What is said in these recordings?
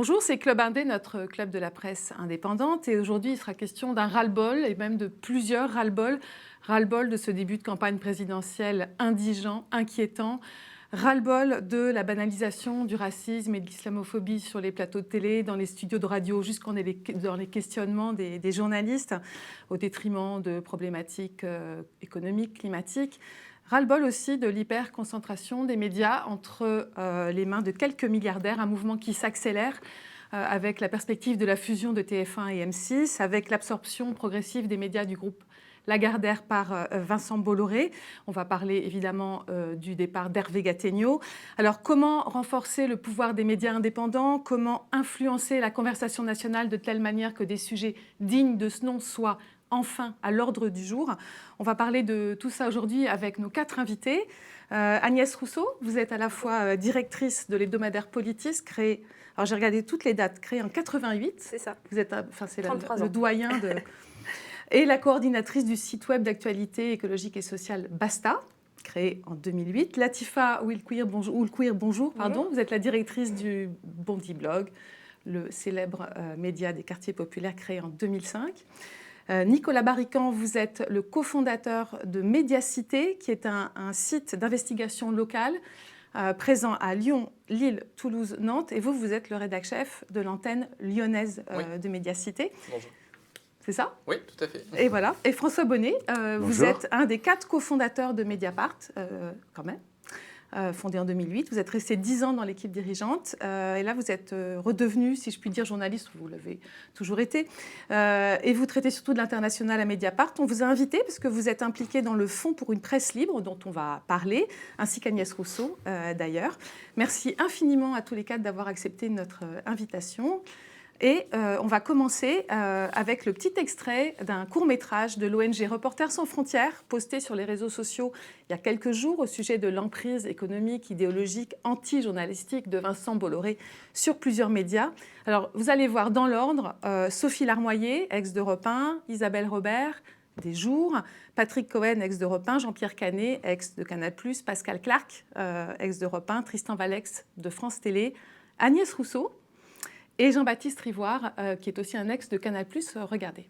Bonjour, c'est Club Indé, notre club de la presse indépendante. Et aujourd'hui, il sera question d'un ras-le-bol et même de plusieurs ras-le-bol. Ras-le-bol de ce début de campagne présidentielle indigent, inquiétant. Ras-le-bol de la banalisation du racisme et de l'islamophobie sur les plateaux de télé, dans les studios de radio, jusqu'en dans les questionnements des journalistes, au détriment de problématiques économiques, climatiques. Ras-le-bol aussi de l'hyperconcentration des médias entre les mains de quelques milliardaires, un mouvement qui s'accélère avec la perspective de la fusion de TF1 et M6, avec l'absorption progressive des médias du groupe Lagardère par Vincent Bolloré. On va parler évidemment du départ d'Hervé Gattegno. Alors comment renforcer le pouvoir des médias indépendants? Comment influencer la conversation nationale de telle manière que des sujets dignes de ce nom soient enfin à l'ordre du jour? On va parler de tout ça aujourd'hui avec nos 4 invités. Agnès Rousseau, vous êtes à la fois directrice de l'hebdomadaire Politis, créé, alors j'ai regardé toutes les dates, créé en 88. C'est ça. Vous êtes, c'est 33 le ans. doyen de... Et la coordinatrice du site web d'actualité écologique et sociale Basta, créé en 2008. Latifa Oulquir, bonjour. Vous êtes la directrice du Bondi Blog, le célèbre média des quartiers populaires créé en 2005. Nicolas Barrican, vous êtes le cofondateur de Médiacité, qui est un site d'investigation locale présent à Lyon, Lille, Toulouse, Nantes. Et vous êtes le rédac-chef de l'antenne lyonnaise de Médiacité. Bonjour. C'est ça? Oui, tout à fait. Et voilà. Et François Bonnet, vous êtes un des 4 cofondateurs de Mediapart, quand même. Fondé en 2008. Vous êtes resté 10 ans dans l'équipe dirigeante. Et là, vous êtes redevenu, si je puis dire, journaliste. Vous l'avez toujours été. Et vous traitez surtout de l'international à Mediapart. On vous a invité parce que vous êtes impliqué dans le Fonds pour une presse libre, dont on va parler, ainsi qu'Agnès Rousseau, d'ailleurs. Merci infiniment à tous les 4 d'avoir accepté notre invitation. Et on va commencer avec le petit extrait d'un court-métrage de l'ONG Reporters sans frontières, posté sur les réseaux sociaux il y a quelques jours au sujet de l'emprise économique, idéologique, anti-journalistique de Vincent Bolloré sur plusieurs médias. Alors, vous allez voir dans l'ordre Sophie Larmoyer, ex-d'Europe 1, Isabelle Robert, des Jours, Patrick Cohen, ex-d'Europe 1, Jean-Pierre Canet, ex de Canal+, Pascal Clark, ex-d'Europe 1, Tristan Valex de France Télé, Agnès Rousseau, et Jean-Baptiste Rivoire, qui est aussi un ex de Canal+. Regardez.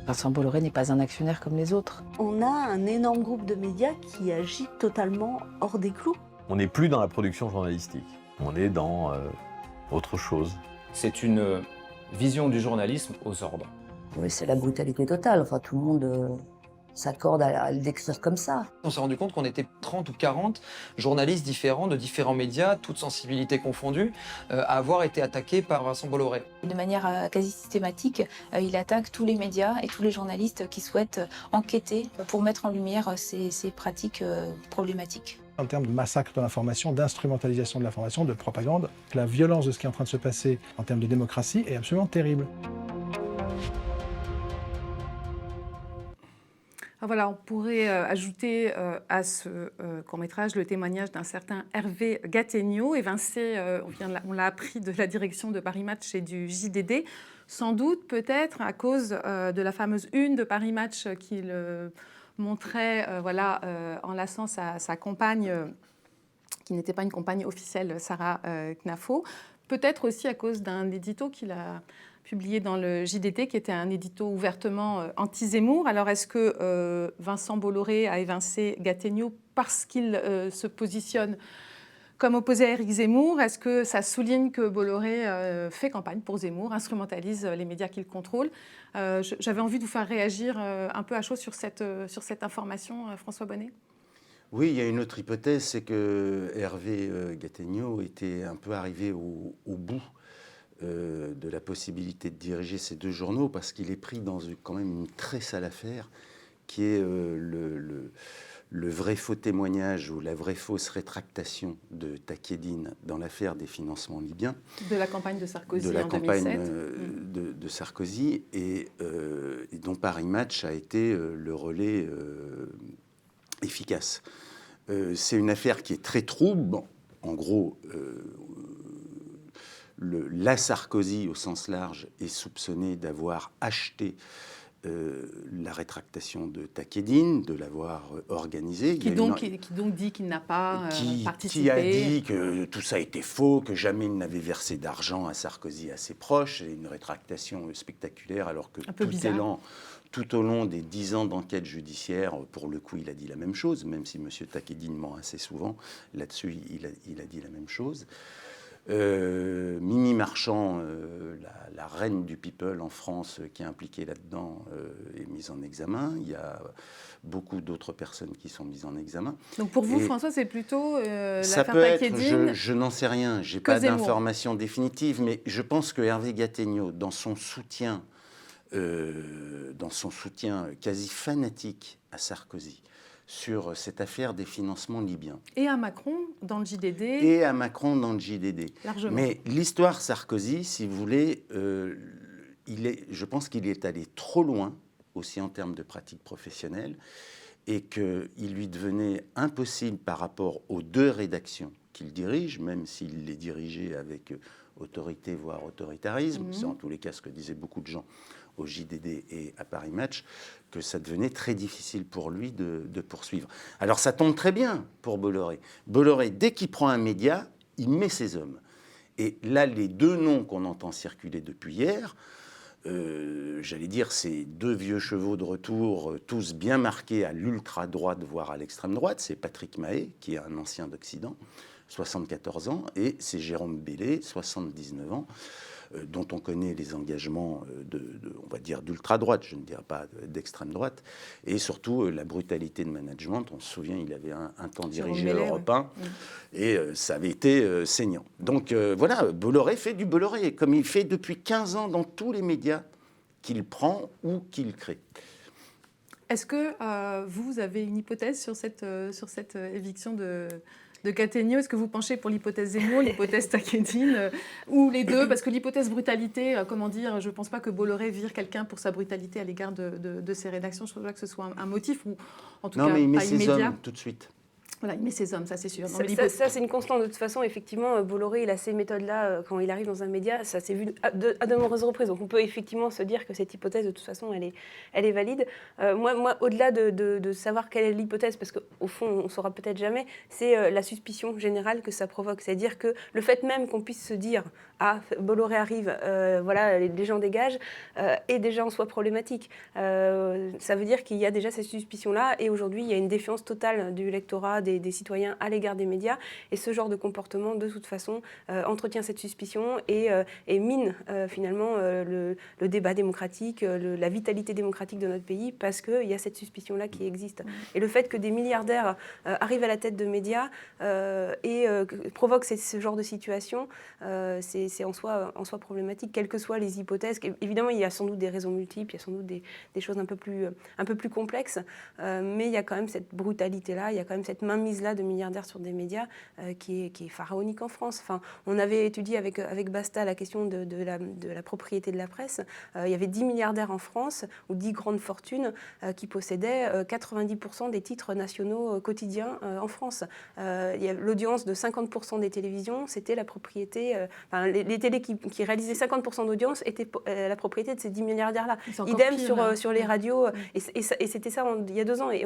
Vincent Bolloré n'est pas un actionnaire comme les autres. On a un énorme groupe de médias qui agit totalement hors des clous. On n'est plus dans la production journalistique, on est dans autre chose. C'est une vision du journalisme aux ordres. Oui, c'est la brutalité totale. Enfin, tout le monde s'accorde à le décrire comme ça. On s'est rendu compte qu'on était 30 ou 40 journalistes différents de différents médias, toutes sensibilités confondues, à avoir été attaqués par Vincent Bolloré. De manière quasi systématique, il attaque tous les médias et tous les journalistes qui souhaitent enquêter pour mettre en lumière ces pratiques problématiques. En termes de massacre de l'information, d'instrumentalisation de l'information, de propagande, la violence de ce qui est en train de se passer en termes de démocratie est absolument terrible. Voilà, on pourrait ajouter à ce court-métrage le témoignage d'un certain Hervé Gattegno, évincé, on l'a appris, de la direction de Paris Match et du JDD, sans doute peut-être à cause de la fameuse une de Paris Match qu'il montrait enlaçant sa compagne, qui n'était pas une compagne officielle, Sarah Knafo, peut-être aussi à cause d'un édito qu'il a publié dans le JDD, qui était un édito ouvertement anti-Zemmour. Alors, est-ce que Vincent Bolloré a évincé Gattegno parce qu'il se positionne comme opposé à Éric Zemmour? Est-ce que ça souligne que Bolloré fait campagne pour Zemmour, instrumentalise les médias qu'il contrôle? J'avais envie de vous faire réagir un peu à chaud sur cette information, François Bonnet. Oui, il y a une autre hypothèse, c'est que Hervé Gattegno était un peu arrivé au bout de la possibilité de diriger ces 2 journaux, parce qu'il est pris dans quand même une très sale affaire qui est le vrai faux témoignage ou la vraie fausse rétractation de Takedine dans l'affaire des financements libyens. De la campagne de Sarkozy de la en campagne 2007. de Sarkozy, et dont Paris Match a été le relais efficace. C'est une affaire qui est très trouble. Bon, en gros, la Sarkozy, au sens large, est soupçonnée d'avoir acheté la rétractation de Takedine, de l'avoir organisée. Qui donc dit qu'il n'a pas participé. Qui a dit que tout ça était faux, que jamais il n'avait versé d'argent à Sarkozy, à ses proches. Et une rétractation spectaculaire, alors que tout au long des 10 ans d'enquête judiciaire, pour le coup, il a dit la même chose, même si M. Takedine ment assez souvent. Là-dessus, il a dit la même chose. Mimi Marchand, la reine du people en France, qui est impliquée là-dedans, est mise en examen. Il y a beaucoup d'autres personnes qui sont mises en examen. Donc pour vous, François, c'est plutôt ça l'affaire peut être, Takedine. je n'en sais rien, je n'ai pas d'informations définitives, mais je pense que Hervé Gattegno, dans son soutien quasi fanatique à Sarkozy, sur cette affaire des financements libyens. Et à Macron dans le JDD. Largement. Mais l'histoire Sarkozy, si vous voulez, je pense qu'il est allé trop loin, aussi en termes de pratique professionnelle, et qu'il lui devenait impossible par rapport aux 2 rédactions qu'il dirige, même s'il les dirigeait avec autorité, voire autoritarisme, c'est en tous les cas ce que disaient beaucoup de gens au JDD et à Paris Match, que ça devenait très difficile pour lui de poursuivre. Alors ça tombe très bien pour Bolloré. Bolloré, dès qu'il prend un média, il met ses hommes. Et là, les 2 noms qu'on entend circuler depuis hier, j'allais dire, ces 2 vieux chevaux de retour, tous bien marqués à l'ultra-droite, voire à l'extrême droite, c'est Patrick Mahé, qui est un ancien d'Occident, 74 ans, et c'est Jérôme Bellay, 79 ans, dont on connaît les engagements on va dire d'ultra-droite, je ne dirais pas d'extrême droite, et surtout la brutalité de management. On se souvient, il avait un temps dirigé Europe 1, et ça avait été saignant. Donc voilà, Bolloré fait du Bolloré, comme il fait depuis 15 ans dans tous les médias qu'il prend ou qu'il crée. Est-ce que vous avez une hypothèse sur cette éviction de Gattegno? Est-ce que vous penchez pour l'hypothèse Zemmour, l'hypothèse Takedine, ou les deux? Parce que l'hypothèse brutalité, comment dire, je ne pense pas que Bolloré vire quelqu'un pour sa brutalité à l'égard de ses rédactions. Je ne pense pas que ce soit un motif, ou en tout cas mais il met pas ses immédiat. hommes tout de suite. Voilà, il met ses hommes, ça c'est sûr. Ça c'est une constante. De toute façon, effectivement, Bolloré, il a ces méthodes-là quand il arrive dans un média. Ça s'est vu à de nombreuses reprises. Donc on peut effectivement se dire que cette hypothèse, de toute façon, elle est valide. Moi, au-delà de savoir quelle est l'hypothèse, parce qu'au fond, on ne saura peut-être jamais, c'est la suspicion générale que ça provoque. C'est-à-dire que le fait même qu'on puisse se dire « Ah, Bolloré arrive, voilà, les gens dégagent », est déjà en soi problématique. Ça veut dire qu'il y a déjà cette suspicion-là. Et aujourd'hui, il y a une défiance totale du lectorat, des citoyens à l'égard des médias, et ce genre de comportement de toute façon entretient cette suspicion et mine finalement le débat démocratique, la vitalité démocratique de notre pays, parce qu'il y a cette suspicion-là qui existe. Et le fait que des milliardaires arrivent à la tête de médias et provoquent ce genre de situation, c'est en soi problématique, quelles que soient les hypothèses. Évidemment, il y a sans doute des raisons multiples, il y a sans doute des choses un peu plus complexes, mais il y a quand même cette brutalité-là, il y a quand même cette mainmise-là de milliardaires sur des médias qui est pharaonique en France. Enfin, on avait étudié avec Basta la question de la propriété de la presse. Il y avait 10 milliardaires en France, ou 10 grandes fortunes, qui possédaient 90% des titres nationaux quotidiens en France. L'audience de 50% des télévisions, c'était la propriété... les télés qui réalisaient 50% d'audience étaient la propriété de ces 10 milliardaires-là. Idem sur les radios. Et c'était ça il y a 2 ans. Et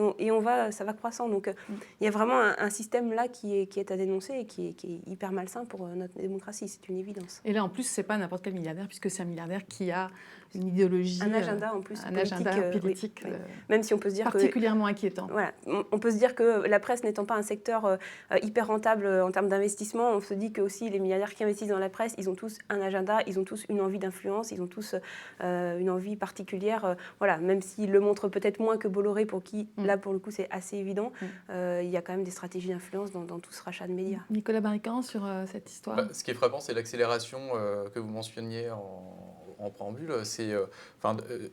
ça va croissant. Donc il y a vraiment un système là qui est à dénoncer et qui est hyper malsain pour notre démocratie, c'est une évidence. Et là en plus c'est pas n'importe quel milliardaire, puisque c'est un milliardaire qui a une idéologie, un agenda en plus, un agenda politique, oui. Même si on peut se dire particulièrement inquiétant. Voilà, on peut se dire que la presse n'étant pas un secteur hyper rentable en termes d'investissement, on se dit que aussi les milliardaires qui investissent dans la presse, ils ont tous un agenda, ils ont tous une envie d'influence, ils ont tous une envie particulière. Voilà, même s'ils le montrent peut-être moins que Bolloré, pour qui là pour le coup c'est assez évident, il y a quand même des stratégies d'influence dans tout ce rachat de médias. Nicolas Barrican, sur cette histoire. Ce qui est frappant, c'est l'accélération que vous mentionniez en en préambule,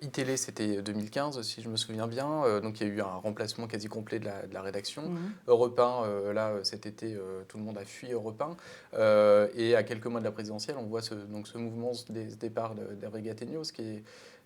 iTélé, c'était 2015, si je me souviens bien. Donc, il y a eu un remplacement quasi complet de la rédaction. Europe 1, là, cet été, tout le monde a fui Europe 1. Et à quelques mois de la présidentielle, on voit ce mouvement, ce départ d'Hervé Gattegno,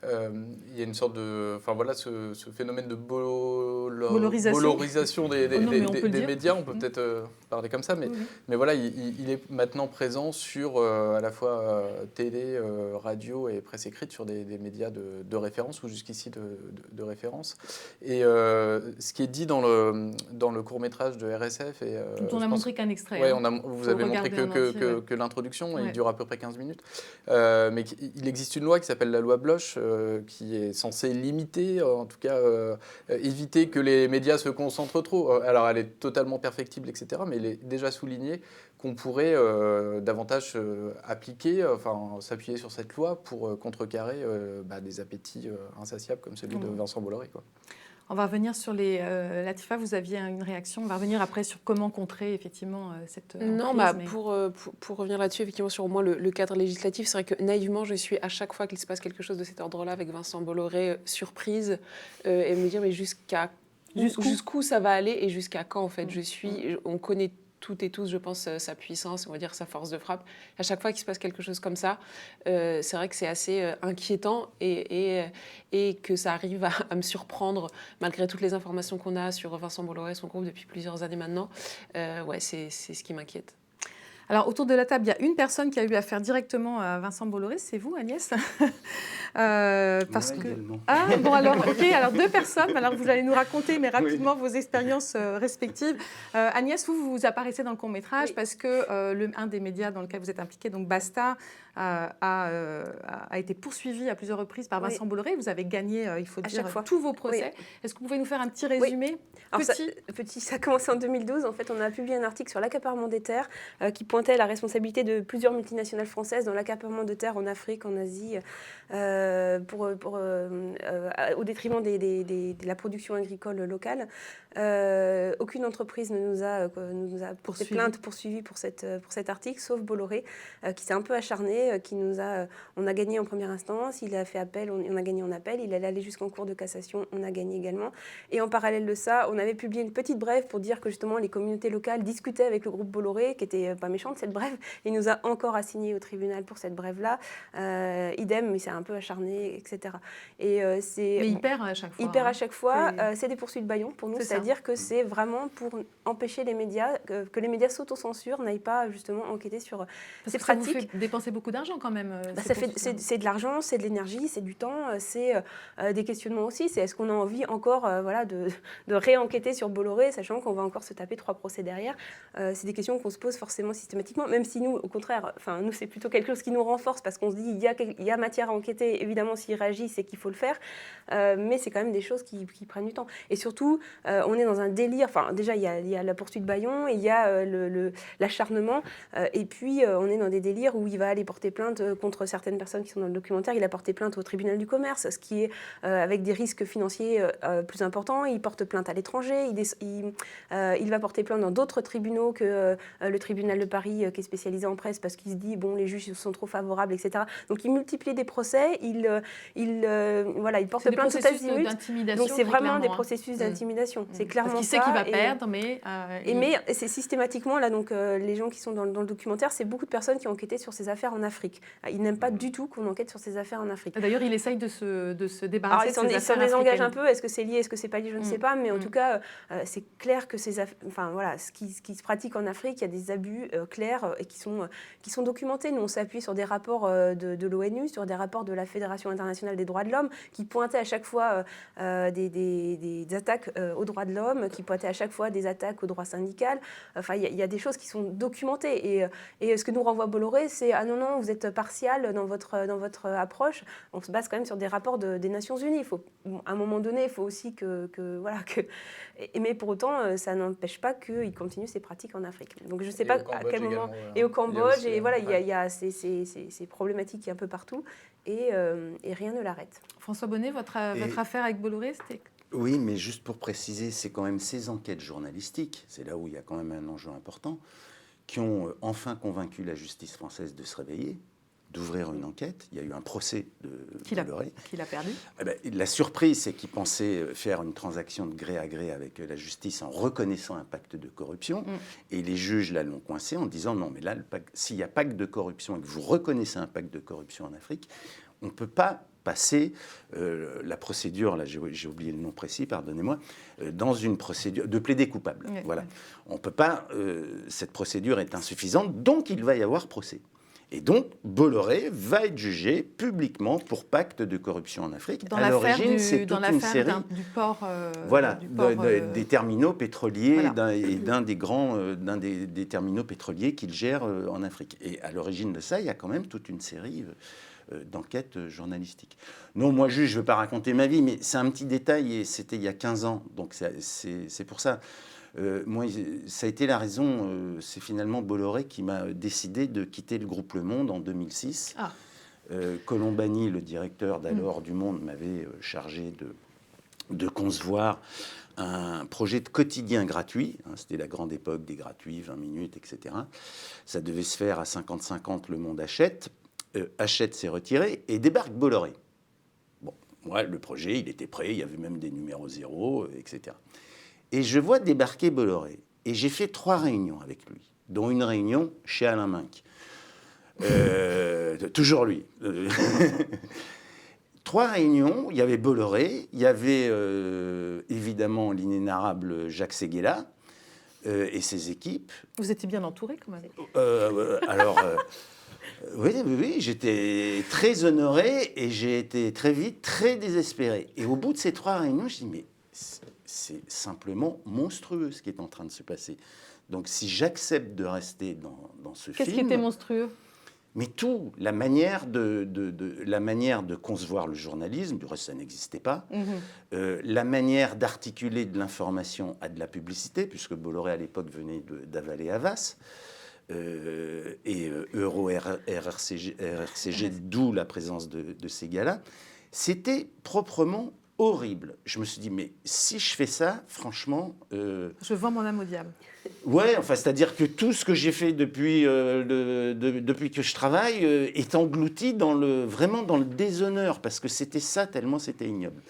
il y a une sorte de... Enfin, voilà, ce phénomène de bolorisation des médias, on peut peut-être parler comme ça, mais voilà, il est maintenant présent sur à la fois télé, radio et presse écrite, sur des médias de référence, ou jusqu'ici de référence. Et ce qui est dit dans le court-métrage de RSF... dont on a montré qu'un extrait. Ouais, vous avez montré que l'introduction, il dure à peu près 15 minutes. Mais il existe une loi qui s'appelle la loi Bloch, qui est censée limiter, en tout cas éviter que les médias se concentrent trop. Alors elle est totalement perfectible, etc., mais il est déjà souligné qu'on pourrait davantage appliquer, s'appuyer sur cette loi pour contrecarrer des appétits insatiables comme celui de Vincent Bolloré, quoi. On va revenir sur les... Latifa, vous aviez une réaction. On va revenir après sur comment contrer effectivement cette emprise, pour revenir là-dessus, effectivement, sur au moins le cadre législatif, c'est vrai que naïvement, je suis à chaque fois qu'il se passe quelque chose de cet ordre-là avec Vincent Bolloré, surprise, et me dire mais jusqu'où ça va aller et jusqu'à quand en fait. On connaît toutes et tous, je pense, sa puissance, on va dire sa force de frappe. À chaque fois qu'il se passe quelque chose comme ça, c'est vrai que c'est assez inquiétant et que ça arrive à me surprendre, malgré toutes les informations qu'on a sur Vincent Bolloré et son groupe depuis plusieurs années maintenant. C'est ce qui m'inquiète. Alors, autour de la table, il y a une personne qui a eu affaire directement à Vincent Bolloré, c'est vous, Agnès. Également. Ah, bon, alors, ok, alors 2 personnes. Alors, vous allez nous raconter, mais rapidement, vos expériences respectives. Agnès, vous apparaissez dans le court-métrage parce que un des médias dans lequel vous êtes impliqué, donc Basta, a été poursuivi à plusieurs reprises par Vincent Bolloré. Vous avez gagné, il faut dire, tous vos procès. Est-ce que vous pouvez nous faire un petit résumé Ça a commencé en 2012. En fait, on a publié un article sur l'accaparement des terres qui pointait la responsabilité de plusieurs multinationales françaises dans l'accaparement de terres en Afrique, en Asie, au détriment de la production agricole locale. Aucune entreprise ne nous a poursuivi pour cet article, sauf Bolloré, qui s'est un peu acharné, on a gagné en première instance, il a fait appel, on a gagné en appel, il est allé jusqu'en cour de cassation, on a gagné également. Et en parallèle de ça, on avait publié une petite brève pour dire que justement les communautés locales discutaient avec le groupe Bolloré, qui était pas méchante cette brève. Il nous a encore assigné au tribunal pour cette brève-là. Idem, mais c'est un peu acharné, etc. Mais il perd à chaque fois. Il perd à chaque fois. C'est des poursuites bâillons pour nous, c'est-à-dire que c'est vraiment pour empêcher les médias, que les médias s'autocensurent, n'aillent pas justement enquêter sur ces pratiques. Ça vous fait dépenser beaucoup d'argent quand même. C'est de l'argent, c'est de l'énergie, c'est du temps, c'est des questionnements aussi. C'est est-ce qu'on a envie encore de réenquêter sur Bolloré, sachant qu'on va encore se taper 3 procès derrière. C'est des questions qu'on se pose forcément systématiquement, même si nous, au contraire, nous c'est plutôt quelque chose qui nous renforce parce qu'on se dit il y a matière à enquêter. Évidemment, s'il réagit, c'est qu'il faut le faire, mais c'est quand même des choses qui prennent du temps. Et surtout, on est dans un délire. Enfin, déjà, il y a la poursuite bâillon, il y a l'acharnement, et puis on est dans des délires où il va aller porter plainte contre certaines personnes qui sont dans le documentaire. Il a porté plainte au tribunal du commerce, ce qui est avec des risques financiers plus importants. Il porte plainte à l'étranger, il va porter plainte dans d'autres tribunaux que le tribunal de Paris qui est spécialisé en presse parce qu'il se dit bon, les juges sont trop favorables, etc. Donc il multiplie des procès, il porte plainte tout azimut. Donc c'est vraiment des processus d'intimidation. C'est clairement parce qu'il sait qu'il va perdre, mais c'est systématiquement là, donc les gens qui sont dans le documentaire, c'est beaucoup de personnes qui ont enquêté sur ces affaires en Afrique. Ils n'aiment pas du tout qu'on enquête sur ces affaires en Afrique. D'ailleurs, il essaye de se débarrasser de ces affaires. Il s'en désengage un peu. Est-ce que c'est lié, est-ce que c'est pas lié, je ne sais pas. Mais en tout cas, c'est clair que ce qui se pratique en Afrique, il y a des abus clairs et qui sont documentés. Nous, on s'appuie sur des rapports de l'ONU, sur des rapports de la Fédération internationale des droits de l'homme, qui pointaient à chaque fois des attaques aux droits de l'homme, qui pointaient à chaque fois des attaques aux droits syndicaux. Enfin, il y a des choses qui sont documentées. Et ce que nous renvoie Bolloré, c'est « Ah non, vous êtes partial dans votre approche ». On se base quand même sur des rapports des Nations Unies. À un moment donné, il faut aussi mais pour autant, ça n'empêche pas qu'il continue ses pratiques en Afrique. Donc je ne sais pas à quel moment... Et au Cambodge, il y a ces problématiques un peu partout, et rien ne l'arrête. François Bonnet, votre affaire avec Bolloré, c'était... Oui, mais juste pour préciser, c'est quand même ces enquêtes journalistiques, c'est là où il y a quand même un enjeu important, qui ont enfin convaincu la justice française de se réveiller, d'ouvrir une enquête. Il y a eu un procès de Bolloré. Qu'il a perdu. La surprise, c'est qu'il pensait faire une transaction de gré à gré avec la justice en reconnaissant un pacte de corruption. Et les juges là l'ont coincé en disant non, mais là, s'il y a pacte de corruption et que vous reconnaissez un pacte de corruption en Afrique, on ne peut pas passer la procédure, là j'ai oublié le nom précis, pardonnez-moi, dans une procédure de plaider coupable. Oui, voilà. oui. On ne peut pas, cette procédure est insuffisante, donc il va y avoir procès. Et donc, Bolloré va être jugé publiquement pour pacte de corruption en Afrique. Dans à l'origine, c'est toute une série du port, voilà, des terminaux pétroliers, voilà. d'un des terminaux pétroliers qu'il gère en Afrique. Et à l'origine de ça, il y a quand même toute une série d'enquêtes journalistiques. Non, moi, je ne veux pas raconter ma vie, mais c'est un petit détail et c'était il y a 15 ans. Donc, c'est pour ça. Moi, ça a été la raison, c'est finalement Bolloré qui m'a décidé de quitter le groupe Le Monde en 2006. Ah. Colombani, le directeur d'alors du Monde, m'avait chargé de concevoir un projet de quotidien gratuit. C'était la grande époque des gratuits, 20 minutes, etc. Ça devait se faire à 50-50, Le Monde achète. Hachette s'est retiré et débarque Bolloré. Bon, moi, le projet, il était prêt, il y avait même des numéros 0, etc. Et je vois débarquer Bolloré. Et j'ai fait 3 réunions avec lui, dont une réunion chez Alain Minc. Toujours lui. 3 réunions, il y avait Bolloré, il y avait évidemment l'inénarrable Jacques Séguéla et ses équipes. Vous étiez bien entouré quand même. Oui, j'étais très honoré et j'ai été très vite très désespéré. Et au bout de ces 3 réunions, je dis mais c'est simplement monstrueux ce qui est en train de se passer. Donc si j'accepte de rester dans ce film... Qu'est-ce qui était monstrueux ? Mais tout, la manière de concevoir le journalisme, du reste ça n'existait pas, la manière d'articuler de l'information à de la publicité, puisque Bolloré à l'époque venait d'avaler Havas, et RRCG, d'où la présence de ces gars-là, c'était proprement horrible. Je me suis dit, mais si je fais ça, franchement... Je vends mon âme au diable. Ouais, enfin, c'est-à-dire que tout ce que j'ai fait depuis que je travaille est englouti vraiment dans le déshonneur, parce que c'était ça, tellement c'était ignoble.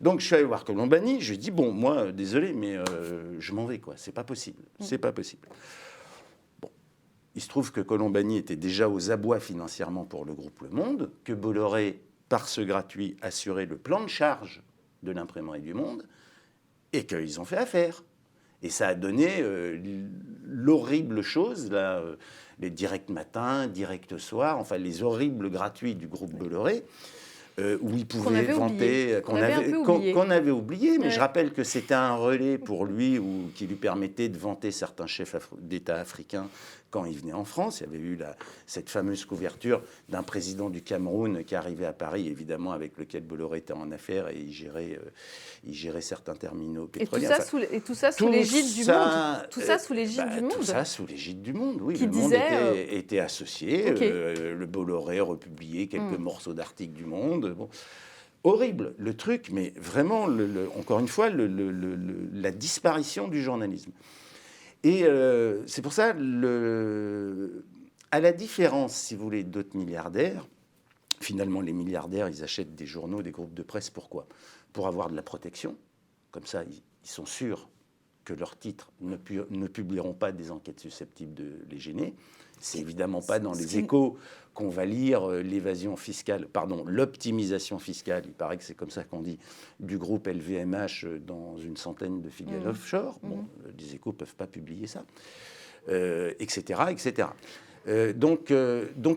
Donc, je suis allé voir Colombani, je lui ai dit, bon, moi, désolé, mais je m'en vais, quoi. C'est pas possible. C'est pas possible. Bon. Il se trouve que Colombani était déjà aux abois financièrement pour le groupe Le Monde, que Bolloré, par ce gratuit, assurait le plan de charge de l'imprimerie du Monde, et qu'ils ont fait affaire. Et ça a donné l'horrible chose, là, les directs matins, directs soirs, enfin les horribles gratuits du groupe Bolloré, où ils pouvaient vanter, qu'on avait oublié, mais je rappelle que c'était un relais pour lui qui lui permettait de vanter certains chefs d'État africains quand il venait en France. Il y avait eu cette fameuse couverture d'un président du Cameroun qui arrivait à Paris, évidemment, avec lequel Bolloré était en affaires et il gérait certains terminaux pétroliers. Et tout ça sous l'égide du Monde. Tout ça sous l'égide du Monde. Tout ça sous l'égide du Monde, oui. Qui le Monde était associé. Okay. Le Bolloré republiait quelques morceaux d'articles du Monde. Bon. Horrible, le truc, mais vraiment, encore une fois, la disparition du journalisme. Et c'est pour ça, à la différence, si vous voulez, d'autres milliardaires, finalement, les milliardaires, ils achètent des journaux, des groupes de presse. Pourquoi ? Pour avoir de la protection. Comme ça, ils sont sûrs que leurs titres ne publieront pas des enquêtes susceptibles de les gêner. C'est évidemment pas dans les Échos qu'on va lire l'optimisation fiscale, il paraît que c'est comme ça qu'on dit, du groupe LVMH dans une centaine de filiales offshore. Bon, les Échos ne peuvent pas publier ça, etc., etc. Donc,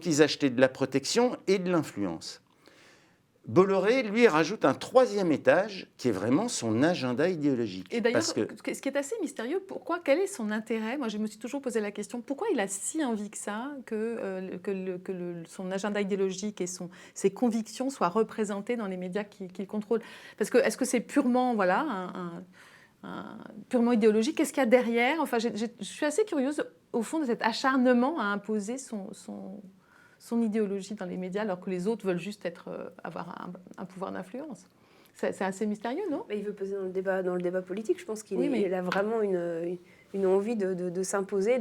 ils achetaient de la protection et de l'influence. Bolloré, lui, rajoute un 3e étage qui est vraiment son agenda idéologique. Et d'ailleurs, ce qui est assez mystérieux, quel est son intérêt ? Moi, je me suis toujours posé la question, pourquoi il a si envie que ça, son agenda idéologique et ses convictions soient représentées dans les médias qu'il contrôle ? Parce que est-ce que c'est purement, purement idéologique ? Qu'est-ce qu'il y a derrière ? Enfin, je suis assez curieuse, au fond, de cet acharnement à imposer son idéologie dans les médias, alors que les autres veulent juste avoir un pouvoir d'influence. C'est assez mystérieux, non ? Il veut peser dans le débat politique. Je pense qu'il a vraiment une envie de s'imposer.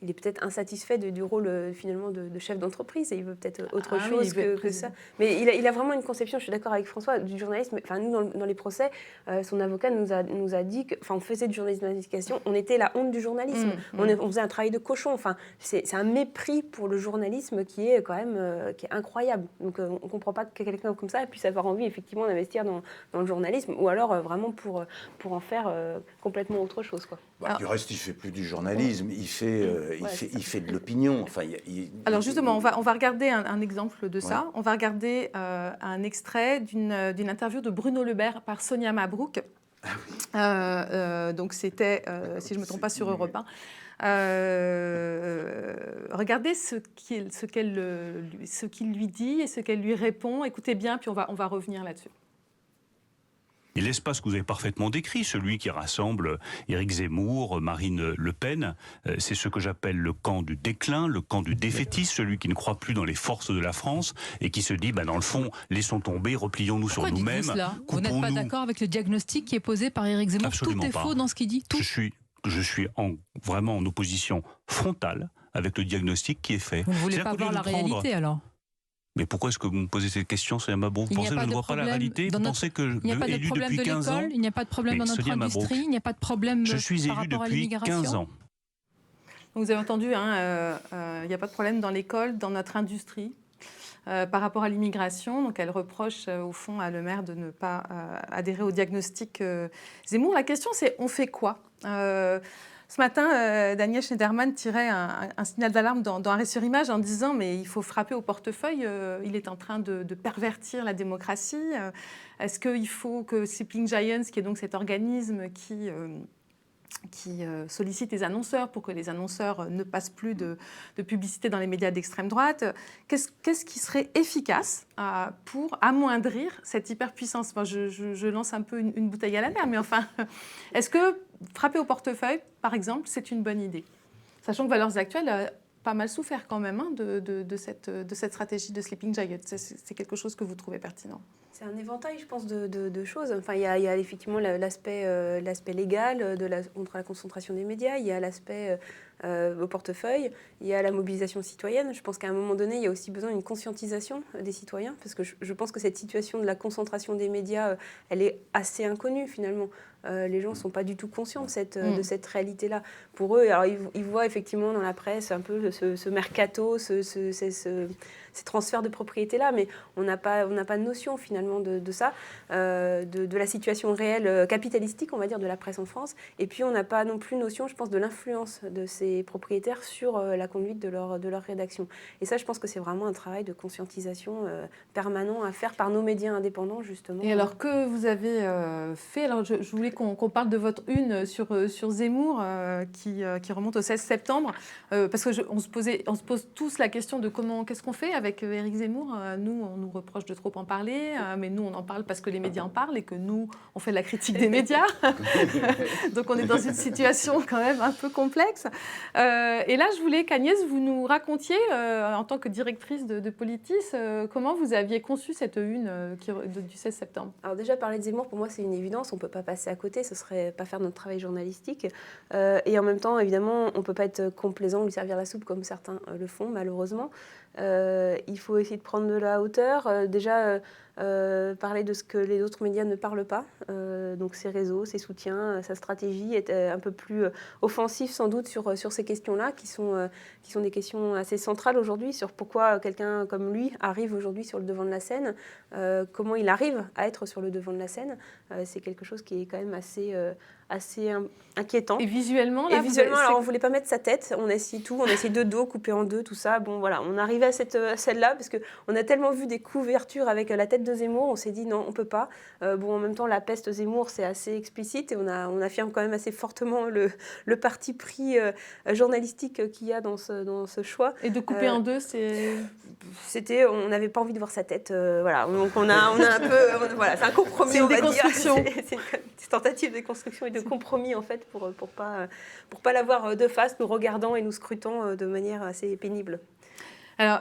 il est peut-être insatisfait du rôle finalement de chef d'entreprise et il veut peut-être autre chose que ça. Mais il a vraiment une conception, je suis d'accord avec François, du journalisme. Enfin, nous, dans les procès, son avocat nous a dit qu'on faisait du journalisme d'investigation, on était la honte du journalisme. On faisait un travail de cochon. Enfin, c'est un mépris pour le journalisme qui est quand même qui est incroyable. Donc, on ne comprend pas que quelqu'un comme ça puisse avoir envie effectivement d'investir dans le journalisme ou alors vraiment pour en faire complètement autre chose, quoi. Du reste, il ne fait plus du journalisme, il fait de l'opinion. Enfin, alors justement, on va regarder un exemple de ça. On va regarder un extrait d'une interview de Bruno Le Maire par Sonia Mabrouk. Donc c'était, si je ne me trompe pas, sur Europe 1. Regardez ce qu'il lui dit et ce qu'elle lui répond. Écoutez bien, puis on va revenir là-dessus. Et l'espace que vous avez parfaitement décrit, celui qui rassemble Éric Zemmour, Marine Le Pen, c'est ce que j'appelle le camp du déclin, le camp du défaitisme, celui qui ne croit plus dans les forces de la France et qui se dit, dans le fond, laissons tomber, replions-nous sur nous-mêmes. Vous n'êtes pas d'accord avec le diagnostic qui est posé par Éric Zemmour? Absolument tout est faux dans ce qu'il dit. Tout. Je suis vraiment en opposition frontale avec le diagnostic qui est fait. Vous ne voulez pas voir la réalité alors? Mais pourquoi est-ce que vous me posez cette question, Sonia Mabrouk? Vous pensez que je ne vois pas la réalité? Vous pensez que il n'y a pas de problème de l'école, il n'y a pas de problème dans notre industrie, il n'y a pas de problème je suis élu depuis 15 ans. Vous avez entendu, il n'y a pas de problème dans l'école, dans notre industrie. Par rapport à l'immigration, donc elle reproche au fond à Le Maire de ne pas adhérer au diagnostic Zemmour. La question c'est, on fait quoi? Ce matin, Daniel Schneiderman tirait un signal d'alarme dans Arrêt sur Image en disant mais il faut frapper au portefeuille, il est en train de pervertir la démocratie. Est-ce qu'il faut que Sleeping Giants, qui est donc cet organisme qui sollicite les annonceurs pour que les annonceurs ne passent plus de publicité dans les médias d'extrême droite, qu'est-ce qui serait efficace pour amoindrir cette hyperpuissance? Moi, je lance un peu une bouteille à la mer, mais enfin, est-ce que frapper au portefeuille, par exemple, c'est une bonne idée? Sachant que Valeurs Actuelles a pas mal souffert quand même de cette stratégie de Sleeping Giants. C'est quelque chose que vous trouvez pertinent? C'est un éventail, je pense, de choses. Enfin, il y a effectivement l'aspect légal contre la concentration des médias, il y a l'aspect au portefeuille, il y a la mobilisation citoyenne. Je pense qu'à un moment donné, il y a aussi besoin d'une conscientisation des citoyens, parce que je pense que cette situation de la concentration des médias, elle est assez inconnue finalement. Les gens ne sont pas du tout conscients de cette réalité-là. Pour eux, alors, ils voient effectivement dans la presse un peu ce mercato, ces transferts de propriété-là, mais on n'a pas de notion finalement de ça, de la situation réelle capitalistique, on va dire, de la presse en France. Et puis on n'a pas non plus notion, je pense, de l'influence de ces propriétaires sur la conduite de leur rédaction. Et ça, je pense que c'est vraiment un travail de conscientisation permanent à faire par nos médias indépendants, justement. Et alors, que vous avez fait? Alors, je voulais qu'on parle de votre une sur Zemmour, qui remonte au 16 septembre, parce qu'on se pose tous la question de qu'est-ce qu'on fait avec Éric Zemmour. Nous, on nous reproche de trop en parler, mais nous, on en parle parce que les médias en parlent et que nous, on fait de la critique des médias. Donc, on est dans une situation quand même un peu complexe. Et là, je voulais qu'Agnès, vous nous racontiez, en tant que directrice de Politis, comment vous aviez conçu cette une du 16 septembre. Alors déjà, parler de Zemmour, pour moi, c'est une évidence. On ne peut pas passer à côté. Ce ne serait pas faire notre travail journalistique. Et en même temps, évidemment, on ne peut pas être complaisant, lui servir la soupe comme certains le font, malheureusement. Il faut essayer de prendre de la hauteur. Déjà, parler de ce que les autres médias ne parlent pas. Donc ses réseaux, ses soutiens, sa stratégie est un peu plus offensif sans doute sur ces questions-là, qui sont des questions assez centrales aujourd'hui, sur pourquoi quelqu'un comme lui arrive aujourd'hui sur le devant de la scène, comment il arrive à être sur le devant de la scène. C'est quelque chose qui est quand même assez inquiétant. Et visuellement, alors on ne voulait pas mettre sa tête, on a essayé tout, on a essayé de dos, coupé en deux, tout ça. Bon voilà, on arrivait à celle-là parce qu'on a tellement vu des couvertures avec la tête de Zemmour, on s'est dit non, on ne peut pas. En même temps, la peste Zemmour, c'est assez explicite et on affirme quand même assez fortement le parti pris journalistique qu'il y a dans ce choix. Et de couper en deux, on n'avait pas envie de voir sa tête, voilà. Donc on a un peu, voilà, c'est un compromis, c'est une déconstruction. C'est une tentative de déconstruction et de compromis en fait pour pas la voir de face, nous regardant et nous scrutant de manière assez pénible. Alors,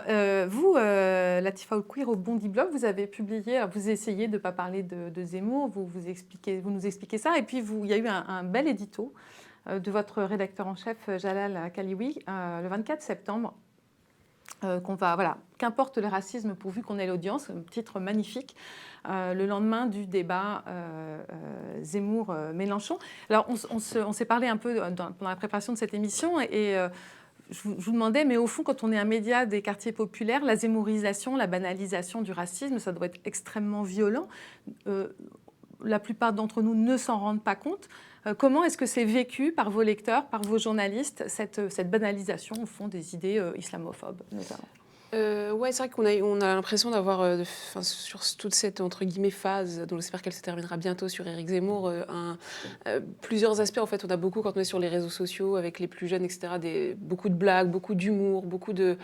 vous, Latifa Oulkouir, au Bondi Blog, vous avez publié, alors vous essayez de ne pas parler de Zemmour, vous nous expliquez ça, et puis il y a eu un bel édito de votre rédacteur en chef, Jalal Khalioui, le 24 septembre. Qu'importe le racisme pourvu qu'on ait l'audience, un titre magnifique, le lendemain du débat Zemmour-Mélenchon. Alors, on s'est parlé un peu pendant la préparation de cette émission et je vous demandais, mais au fond, quand on est un média des quartiers populaires, la zémourisation, la banalisation du racisme, ça doit être extrêmement violent. La plupart d'entre nous ne s'en rendent pas compte. Comment est-ce que c'est vécu par vos lecteurs, par vos journalistes, cette banalisation, au fond, des idées islamophobes, notamment ? Ouais, c'est vrai qu'on a l'impression d'avoir, sur toute cette entre guillemets phase, dont j'espère qu'elle se terminera bientôt sur Éric Zemmour, plusieurs aspects. En fait, on a beaucoup, quand on est sur les réseaux sociaux avec les plus jeunes, etc., beaucoup de blagues, beaucoup d'humour, beaucoup de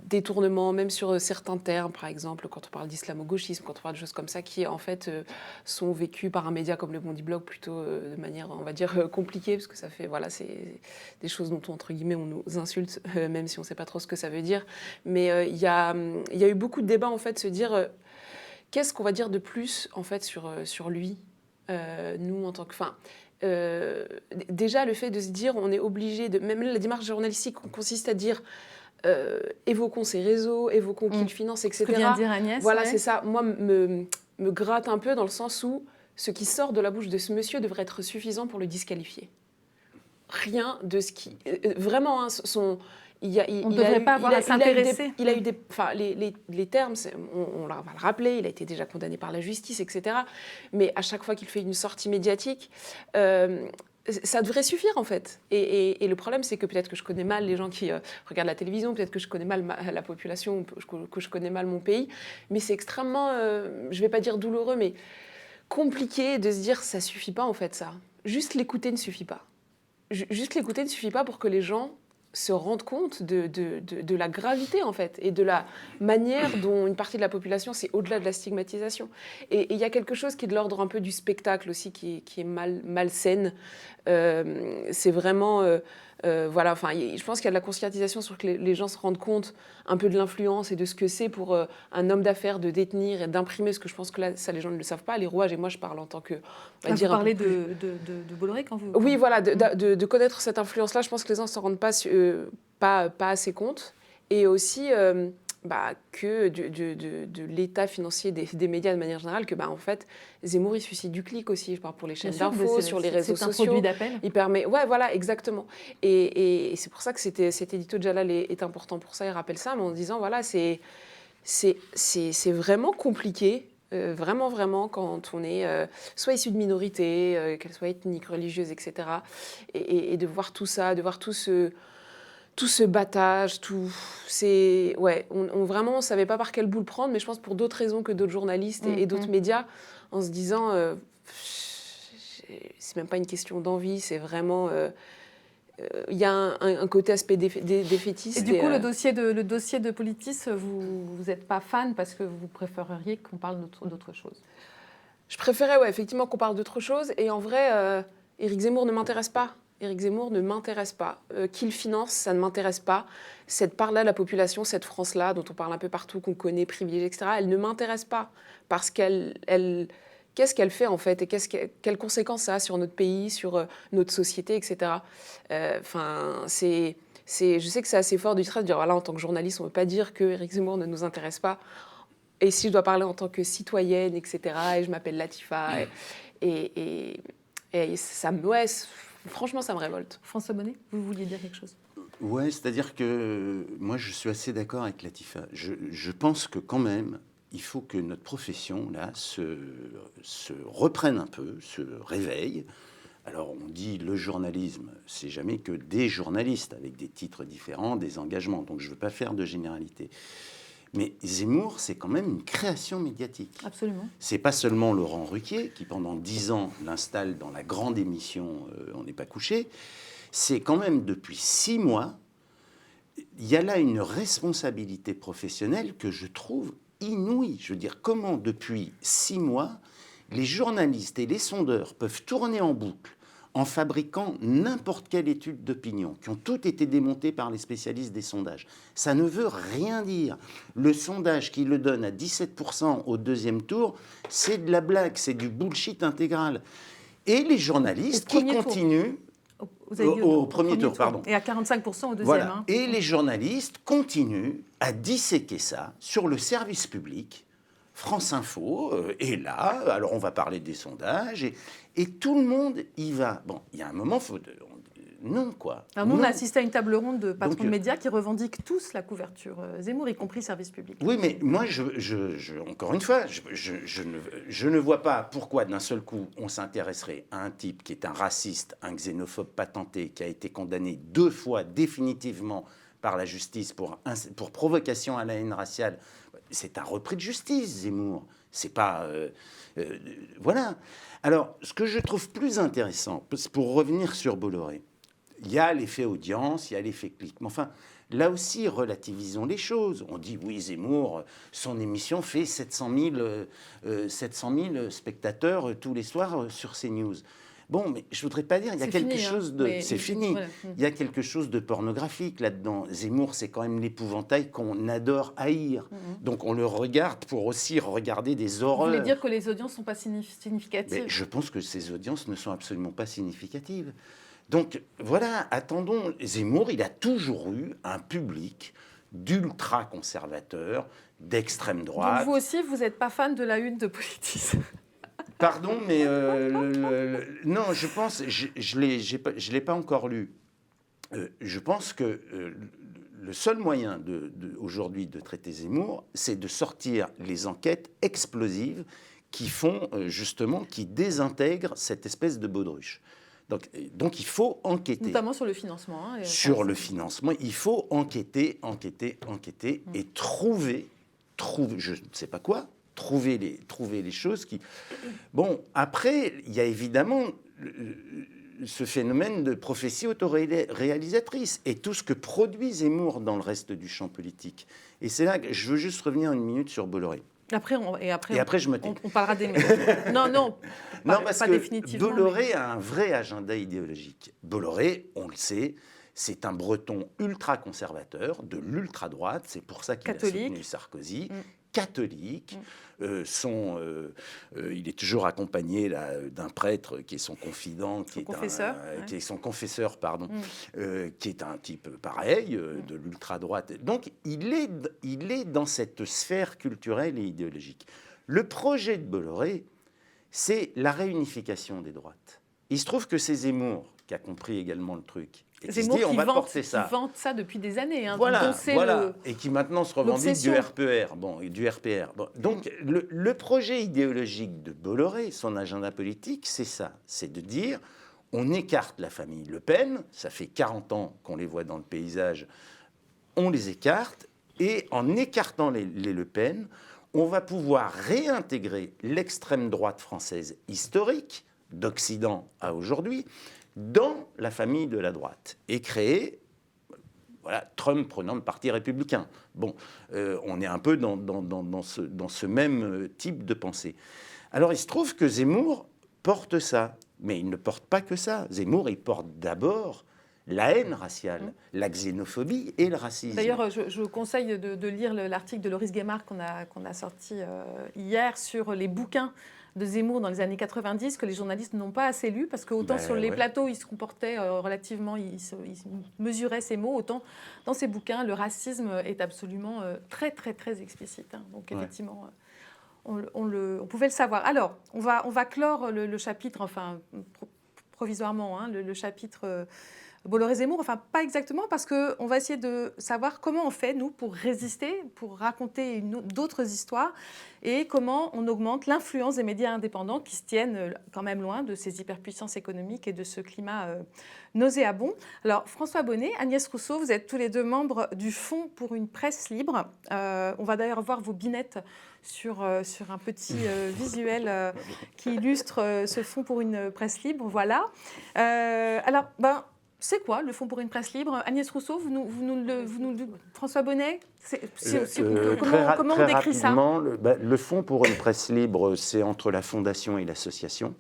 détournements, même sur certains termes, par exemple, quand on parle d'islamo-gauchisme, quand on parle de choses comme ça, qui en fait sont vécues par un média comme le Bondi Blog plutôt de manière, on va dire, compliquée, parce que ça fait, c'est des choses dont entre guillemets on nous insulte, même si on ne sait pas trop ce que ça veut dire. Mais il y a eu beaucoup de débats, en fait, se dire qu'est-ce qu'on va dire de plus, en fait, sur lui, nous, en tant que... déjà, le fait de se dire, on est obligé de... Même la démarche journalistique consiste à dire... évoquons ses réseaux, évoquons qui le finance, etc. Ce que vient de dire Agnès. Voilà, c'est ça. Moi, me gratte un peu dans le sens où ce qui sort de la bouche de ce monsieur devrait être suffisant pour le disqualifier. Rien de ce qui... Vraiment, hein, son... On ne devrait pas avoir à s'intéresser. Il a eu des... les termes, on va le rappeler, il a été déjà condamné par la justice, etc. Mais à chaque fois qu'il fait une sortie médiatique, ça devrait suffire, en fait. Et le problème, c'est que peut-être que je connais mal les gens qui regardent la télévision, peut-être que je connais mal la population, que je connais mal mon pays, mais c'est extrêmement, je ne vais pas dire douloureux, mais compliqué de se dire ça ne suffit pas, en fait, ça. Juste l'écouter ne suffit pas. Juste l'écouter ne suffit pas pour que les gens se rendent compte de la gravité, en fait, et de la manière dont une partie de la population, c'est au-delà de la stigmatisation. Et il y a quelque chose qui est de l'ordre un peu du spectacle aussi, qui est malsaine. C'est vraiment... je pense qu'il y a de la conscientisation sur que les gens se rendent compte un peu de l'influence et de ce que c'est pour un homme d'affaires de détenir et d'imprimer, ce que je pense que là, ça, les gens ne le savent pas, les rouages, et moi, je parle en tant que... Vous parlez de Bolloré quand vous... Oui, voilà, de connaître cette influence-là, je pense que les gens ne s'en rendent pas assez compte. Et aussi... que de l'état financier des médias de manière générale, que en fait, Zemmour, il suscite du clic aussi. Je parle pour les chaînes d'infos, sur les réseaux sociaux. C'est un produit d'appel. Il permet... Ouais, voilà, exactement. Et c'est pour ça que cet édito de Jalal est important pour ça, il rappelle ça, mais en disant, voilà, c'est vraiment compliqué, vraiment, quand on est soit issu de minorités, qu'elles soient ethniques, religieuses, etc., et de voir tout ça, de voir tout ce battage, on vraiment ne savait pas par quel bout le prendre, mais je pense pour d'autres raisons que d'autres journalistes et d'autres médias, en se disant, c'est même pas une question d'envie, c'est vraiment... Il y a un côté aspect défaitiste. Et du coup, le dossier de Politis, vous n'êtes pas fan parce que vous préféreriez qu'on parle d'autre chose? Je préférais, effectivement, qu'on parle d'autre chose. Et en vrai, Éric Zemmour ne m'intéresse pas. Éric Zemmour ne m'intéresse pas. Qu'il finance, ça ne m'intéresse pas. Cette part-là de la population, cette France-là, dont on parle un peu partout, qu'on connaît, privilégiée, etc., elle ne m'intéresse pas. Parce qu'est-ce qu'elle fait, en fait, et quelles conséquences ça a sur notre pays, sur notre société, etc. Je sais que c'est assez fort du trait de dire, voilà, en tant que journaliste, on ne peut pas dire que Éric Zemmour ne nous intéresse pas. Et si je dois parler en tant que citoyenne, etc., et je m'appelle Latifa, et ça me... Ouais, franchement, ça me révolte. François Bonnet, vous vouliez dire quelque chose? Ouais, c'est-à-dire que moi, je suis assez d'accord avec Latifa. Je pense que quand même, il faut que notre profession, là, se reprenne un peu, se réveille. Alors, on dit le journalisme, c'est jamais que des journalistes avec des titres différents, des engagements. Donc, je ne veux pas faire de généralité. Mais Zemmour, c'est quand même une création médiatique. Absolument. C'est pas seulement Laurent Ruquier qui, pendant 10 ans, l'installe dans la grande émission On n'est pas couché. C'est quand même depuis 6 mois, il y a là une responsabilité professionnelle que je trouve inouïe. Je veux dire, comment depuis 6 mois, les journalistes et les sondeurs peuvent tourner en boucle en fabriquant n'importe quelle étude d'opinion, qui ont toutes été démontées par les spécialistes des sondages. Ça ne veut rien dire. Le sondage qui le donne à 17% au deuxième tour, c'est de la blague, c'est du bullshit intégral. Et les journalistes qui continuent Vous avez dit au premier tour, pardon. Et à 45% au deuxième. Voilà. Hein. Et les journalistes continuent à disséquer ça sur le service public. France Info est là, alors on va parler des sondages, et tout le monde y va. Bon, il y a un moment, non, quoi. Alors, on a assisté à une table ronde de patrons de médias qui revendiquent tous la couverture Zemmour, y compris service public. Oui, mais moi, encore une fois, je ne vois pas pourquoi d'un seul coup on s'intéresserait à un type qui est un raciste, un xénophobe patenté, qui a été condamné 2 fois définitivement par la justice pour provocation à la haine raciale. C'est un repris de justice, Zemmour. C'est pas... voilà. Alors, ce que je trouve plus intéressant, pour revenir sur Bolloré, il y a l'effet audience, il y a l'effet clic. Mais enfin, là aussi, relativisons les choses. On dit, oui, Zemmour, son émission fait 700 000 spectateurs tous les soirs sur CNews. Bon, mais je ne voudrais pas dire, il y a quelque chose de... C'est fini. Voilà. Il y a quelque chose de pornographique là-dedans. Zemmour, c'est quand même l'épouvantail qu'on adore haïr. Donc on le regarde pour aussi regarder des horreurs. Vous voulez dire que les audiences ne sont pas significatives? Mais je pense que ces audiences ne sont absolument pas significatives. Donc voilà, attendons. Zemmour, il a toujours eu un public d'ultra-conservateurs, d'extrême droite. Donc vous aussi, vous n'êtes pas fan de la une de Politis? Pardon, mais non, je pense, je l'ai pas encore lu. Je pense que le seul moyen aujourd'hui de traiter Zemmour, c'est de sortir les enquêtes explosives qui font justement, qui désintègrent cette espèce de baudruche. Donc il faut enquêter. Notamment sur le financement. Hein, sur le financement, il faut enquêter et trouver, je ne sais pas quoi, trouver les choses qui... Bon, après, il y a évidemment ce phénomène de prophétie autoréalisatrice et tout ce que produit Zemmour dans le reste du champ politique. Et c'est là que je veux juste revenir une minute sur Bolloré. Après, je me tais. On parlera des... non, parce pas que définitivement. Bolloré a un vrai agenda idéologique. Bolloré, on le sait, c'est un Breton ultra-conservateur, de l'ultra-droite, c'est pour ça qu'il a soutenu Sarkozy. Catholique, il est toujours accompagné d'un prêtre qui est son confident, qui est son confesseur, pardon, qui est un type pareil, de l'ultra-droite. Donc il est dans cette sphère culturelle et idéologique. Le projet de Bolloré, c'est la réunification des droites. Il se trouve que c'est Zemmour qui a compris également le truc. Zemmour qui vante ça depuis des années. Hein, voilà. Et qui maintenant se revendique du RPR. Donc le projet idéologique de Bolloré, son agenda politique, c'est ça. C'est de dire, on écarte la famille Le Pen, ça fait 40 ans qu'on les voit dans le paysage, on les écarte, et en écartant les Le Pen, on va pouvoir réintégrer l'extrême droite française historique, d'Occident à aujourd'hui, dans la famille de la droite et créer, voilà, Trump prenant le parti républicain. Bon, on est un peu dans ce même type de pensée. Alors il se trouve que Zemmour porte ça, mais il ne porte pas que ça. Zemmour, il porte d'abord la haine raciale, la xénophobie et le racisme. D'ailleurs, je vous conseille de lire l'article de Loris Guémard qu'on a sorti hier sur les bouquins de Zemmour dans les années 90 que les journalistes n'ont pas assez lu parce que autant sur les plateaux il se comportait relativement, il mesurait ses mots, autant dans ses bouquins le racisme est absolument très très très explicite. Hein. Donc effectivement on pouvait le savoir. Alors on va clore le chapitre, enfin provisoirement hein, le chapitre Bolloré-Zemmour, enfin pas exactement parce qu'on va essayer de savoir comment on fait, nous, pour résister, pour raconter d'autres histoires et comment on augmente l'influence des médias indépendants qui se tiennent quand même loin de ces hyperpuissances économiques et de ce climat nauséabond. Alors François Bonnet, Agnès Rousseau, vous êtes tous les deux membres du Fonds pour une presse libre. On va d'ailleurs voir vos binettes sur un petit visuel qui illustre ce Fonds pour une presse libre. Voilà. Alors, c'est quoi le Fonds pour une presse libre? Agnès Rousseau, François Bonnet, comment on décrit ça? Le Fonds pour une presse libre, c'est entre la Fondation et l'association.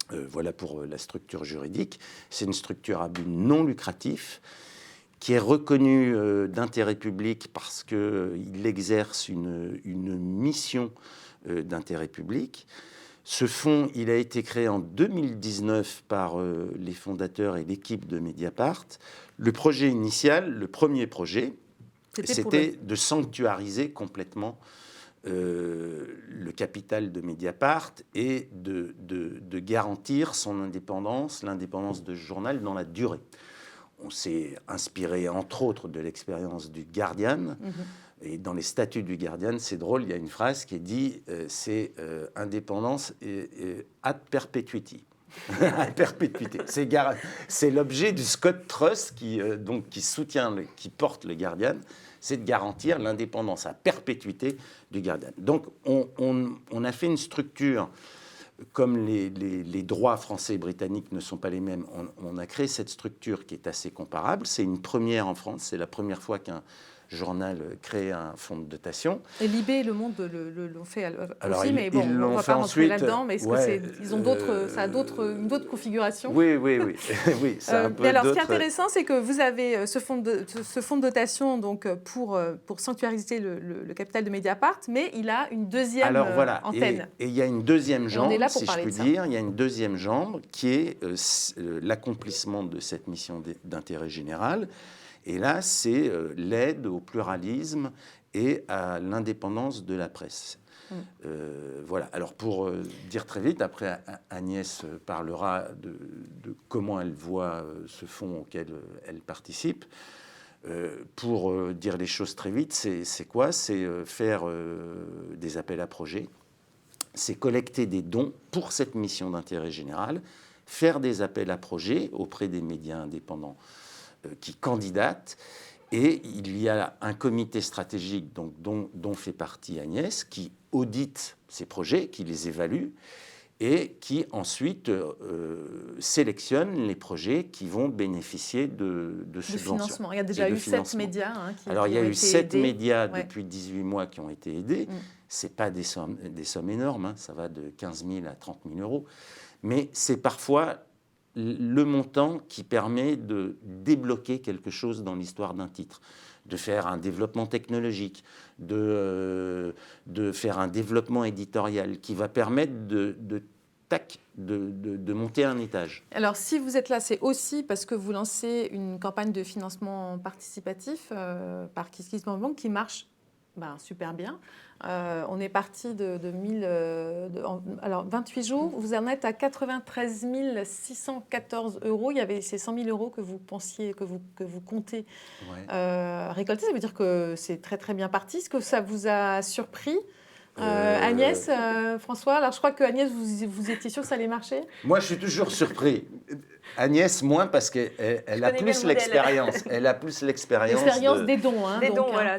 Voilà pour la structure juridique. C'est une structure à but non lucratif qui est reconnue d'intérêt public parce qu'il exerce une mission d'intérêt public. Ce fonds, il a été créé en 2019 par les fondateurs et l'équipe de Mediapart. Le projet initial, le premier projet, c'était de sanctuariser complètement le capital de Mediapart et de garantir son indépendance, l'indépendance de ce journal dans la durée. On s'est inspiré, entre autres, de l'expérience du Guardian. Et dans les statuts du Guardian, c'est drôle, il y a une phrase qui est dit c'est indépendance ad perpetuity. À perpétuité. C'est l'objet du Scott Trust qui soutient, qui porte le Guardian, c'est de garantir l'indépendance à perpétuité du Guardian. Donc on a fait une structure, comme les droits français et britanniques ne sont pas les mêmes, on a créé cette structure qui est assez comparable. C'est une première en France, c'est la première fois qu'un journal crée un fonds de dotation. Et Libé et Le Monde l'ont fait alors, aussi, mais bon, on ne va pas rentrer là-dedans, mais est-ce que ils ont ça a une autre configuration? Oui. C'est un peu alors, ce qui est intéressant, c'est que vous avez ce fonds de dotation donc, pour sanctuariser le capital de Mediapart, mais il a une deuxième antenne. Et il y a une deuxième jambe, si je puis dire, il y a une deuxième jambe qui est l'accomplissement de cette mission d'intérêt général. Et là, c'est l'aide au pluralisme et à l'indépendance de la presse. Voilà. Alors, pour dire très vite, après Agnès parlera de comment elle voit ce fonds auquel elle participe. Pour dire les choses très vite, c'est quoi? C'est faire des appels à projets, c'est collecter des dons pour cette mission d'intérêt général, faire des appels à projets auprès des médias indépendants qui candidatent, et il y a un comité stratégique donc, dont fait partie Agnès, qui audite ces projets, qui les évalue, et qui ensuite sélectionne les projets qui vont bénéficier de subventions. Financement. Il y a déjà eu 7 médias Alors, il y a eu 7 médias depuis 18 mois qui ont été aidés. Ce n'est pas des sommes énormes, ça va de 15 000 à 30 000 euros. Mais c'est parfois le montant qui permet de débloquer quelque chose dans l'histoire d'un titre, de faire un développement technologique, de faire un développement éditorial qui va permettre de monter un étage. Alors, si vous êtes là, c'est aussi parce que vous lancez une campagne de financement participatif par KissKissBankBank qui marche super bien. On est parti de 28 jours. Vous en êtes à 93 614 €. Il y avait ces 100 000 € que vous pensiez, que vous comptez récolter. Ça veut dire que c'est très très bien parti. Est-ce que ça vous a surpris? Agnès, François, alors je crois que Agnès, vous étiez sûr que ça allait marcher? Moi, je suis toujours surpris. Agnès, moins, parce qu'elle a plus l'expérience. Elle a plus l'expérience des dons. Des dons, voilà.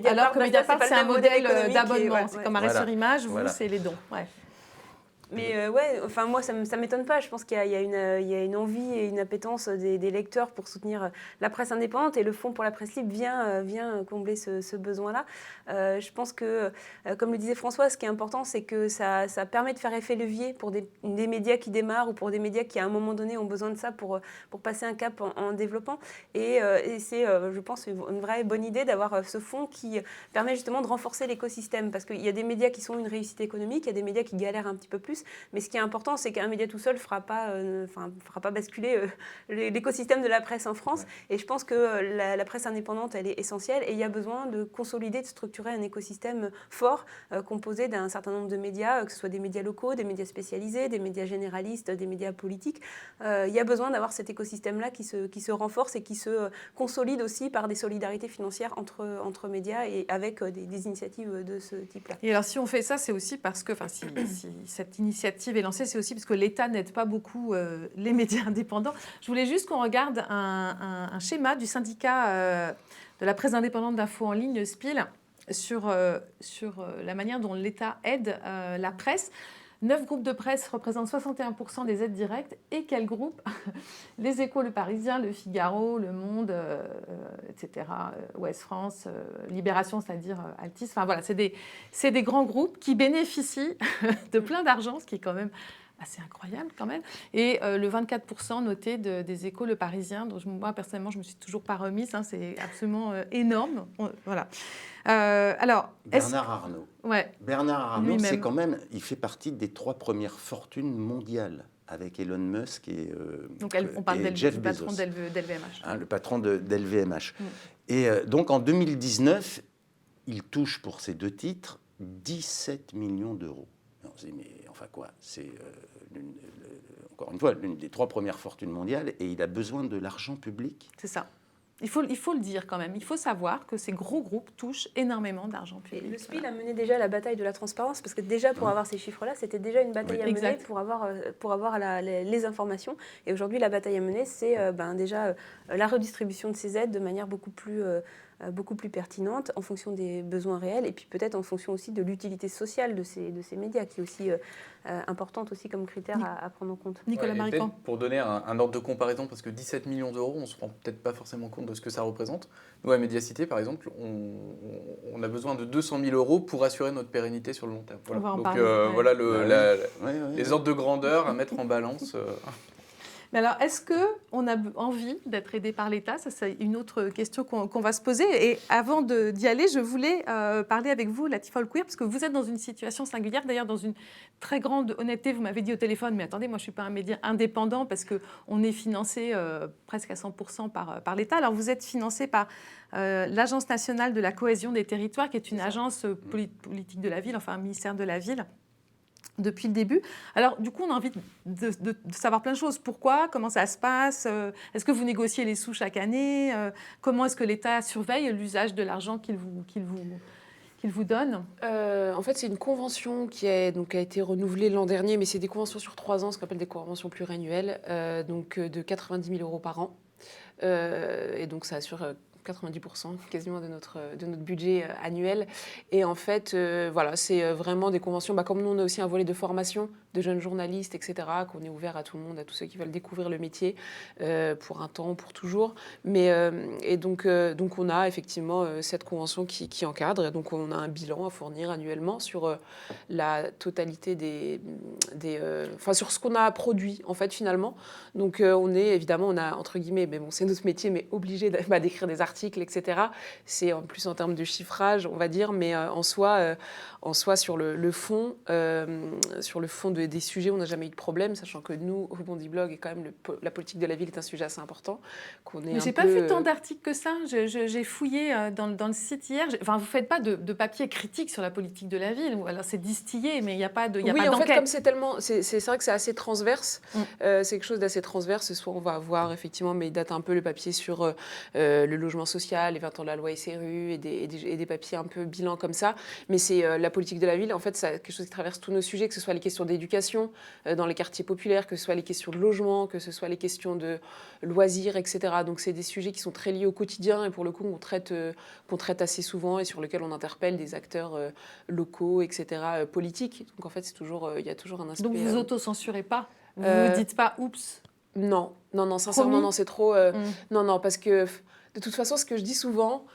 Alors que Mediapart, c'est un modèle d'abonnement. C'est comme Arrêt sur Image, vous, c'est les dons. Mais moi, ça ne m'étonne pas. Je pense qu'il y a une envie et une appétence des lecteurs pour soutenir la presse indépendante, et le Fonds pour la presse libre vient combler ce besoin-là. Je pense que, comme le disait François, ce qui est important, c'est que ça permet de faire effet levier pour des médias qui démarrent ou pour des médias qui, à un moment donné, ont besoin de ça pour passer un cap en développant. Et c'est, je pense, une vraie bonne idée d'avoir ce fonds qui permet justement de renforcer l'écosystème, parce qu'il y a des médias qui sont une réussite économique, il y a des médias qui galèrent un petit peu plus. Mais ce qui est important, c'est qu'un média tout seul ne fera pas basculer l'écosystème de la presse en France. Et je pense que la presse indépendante, elle est essentielle. Et il y a besoin de consolider, de structurer un écosystème fort, composé d'un certain nombre de médias, que ce soit des médias locaux, des médias spécialisés, des médias généralistes, des médias politiques. Il y a besoin d'avoir cet écosystème-là qui se renforce et qui se consolide aussi par des solidarités financières entre médias et avec des initiatives de ce type-là. Et alors, si on fait ça, c'est aussi parce que, si cette initiative est lancée, c'est aussi parce que l'État n'aide pas beaucoup les médias indépendants. Je voulais juste qu'on regarde un schéma du syndicat de la presse indépendante d'info en ligne, SPIL, sur la manière dont l'État aide la presse. 9 groupes de presse représentent 61% des aides directes. Et quels groupes? Les Échos, Le Parisien, Le Figaro, Le Monde, etc., Ouest France, Libération, c'est-à-dire Altis. Enfin voilà, c'est des grands groupes qui bénéficient de plein d'argent, ce qui est quand même assez incroyable quand même. Et le 24% noté des Échos, Le Parisien, dont moi personnellement je me suis toujours pas remise, hein, c'est absolument énorme. Voilà. Alors, Bernard Arnault. Ouais. Bernard Arnault, c'est quand même, il fait partie des 3 premières fortunes mondiales avec Elon Musk et donc on parle et Jeff du Bezos, patron d'LVMH. Hein, le patron d'LVMH. Et donc en 2019, il touche pour ces 2 titres 17 millions d'euros. On se dit, mais enfin quoi, c'est encore une fois l'une des 3 premières fortunes mondiales et il a besoin de l'argent public. C'est ça. Il faut le dire quand même. Il faut savoir que ces gros groupes touchent énormément d'argent public. Et le SPIL a mené déjà la bataille de la transparence, parce que déjà pour avoir ces chiffres-là, c'était déjà une bataille à mener pour avoir les informations. Et aujourd'hui, la bataille à mener, c'est déjà la redistribution de ces aides de manière beaucoup plus pertinente en fonction des besoins réels et puis peut-être en fonction aussi de l'utilité sociale de ces médias, qui est aussi importante aussi comme critère à prendre en compte. Nicolas Marican. Pour donner un ordre de comparaison, parce que 17 millions d'euros, on ne se rend peut-être pas forcément compte de ce que ça représente. Nous, à Médiacité, par exemple, on a besoin de 200 000 euros pour assurer notre pérennité sur le long terme. Voilà. On va en Donc parler. voilà les ordres de grandeur à mettre en balance. Mais alors, est-ce qu'on a envie d'être aidé par l'État ? Ça, c'est une autre question qu'on va se poser. Et avant d'y aller, je voulais parler avec vous, Latifa Olkouir, parce que vous êtes dans une situation singulière, d'ailleurs dans une très grande honnêteté. Vous m'avez dit au téléphone, mais attendez, moi je ne suis pas un média indépendant parce qu'on est financé presque à 100% par l'État. Alors vous êtes financé par l'Agence nationale de la cohésion des territoires, qui est une agence politique de la ville, enfin un ministère de la ville, depuis le début. Alors, du coup, on a envie de savoir plein de choses. Pourquoi ? Comment ça se passe ? Est-ce que vous négociez les sous chaque année ? Comment est-ce que l'État surveille l'usage de l'argent qu'il vous donne ? En fait, c'est une convention qui a été renouvelée l'an dernier, mais c'est des conventions sur 3 ans, ce qu'on appelle des conventions pluriannuelles, de 90 000 euros par an. Et donc, ça assure 90% quasiment de notre budget annuel. Et en fait, voilà, c'est vraiment des conventions. Comme nous, on a aussi un volet de formation de jeunes journalistes, etc., qu'on est ouvert à tout le monde, à tous ceux qui veulent découvrir le métier pour un temps, pour toujours. Et donc, on a effectivement cette convention qui encadre. Et donc, on a un bilan à fournir annuellement sur la totalité sur ce qu'on a produit, en fait, finalement. Donc, on a, entre guillemets, mais bon, c'est notre métier, mais obligé d'écrire des articles, etc. C'est en plus en termes de chiffrage, on va dire, mais en soi sur le fond, des sujets, on n'a jamais eu de problème, sachant que nous, au Bondi Blog, et quand même la politique de la ville est un sujet assez important. Mais j'ai pas vu tant d'articles que ça. J'ai fouillé dans le site hier. Enfin, vous faites pas de papier critique sur la politique de la ville. Alors c'est distillé, mais il n'y a pas d'enquête. Oui, en fait, comme c'est tellement, c'est vrai que c'est assez transverse. C'est quelque chose d'assez transverse. Soit on va avoir effectivement, mais il date un peu le papier sur le logement social, les 20 ans de la loi SRU et des papiers un peu bilan comme ça. Mais c'est la politique de la ville. En fait, c'est quelque chose qui traverse tous nos sujets, que ce soit les questions d'éducation dans les quartiers populaires, que ce soit les questions de logement, que ce soit les questions de loisirs, etc. Donc, c'est des sujets qui sont très liés au quotidien et pour le coup, qu'on traite assez souvent et sur lesquels on interpelle des acteurs locaux, etc., politiques. Donc, en fait, il y a toujours un aspect... Donc, vous auto-censurez pas ? Vous ne dites pas « oups » ? Non, sincèrement, non, c'est trop... Non, parce que de toute façon, ce que je dis souvent...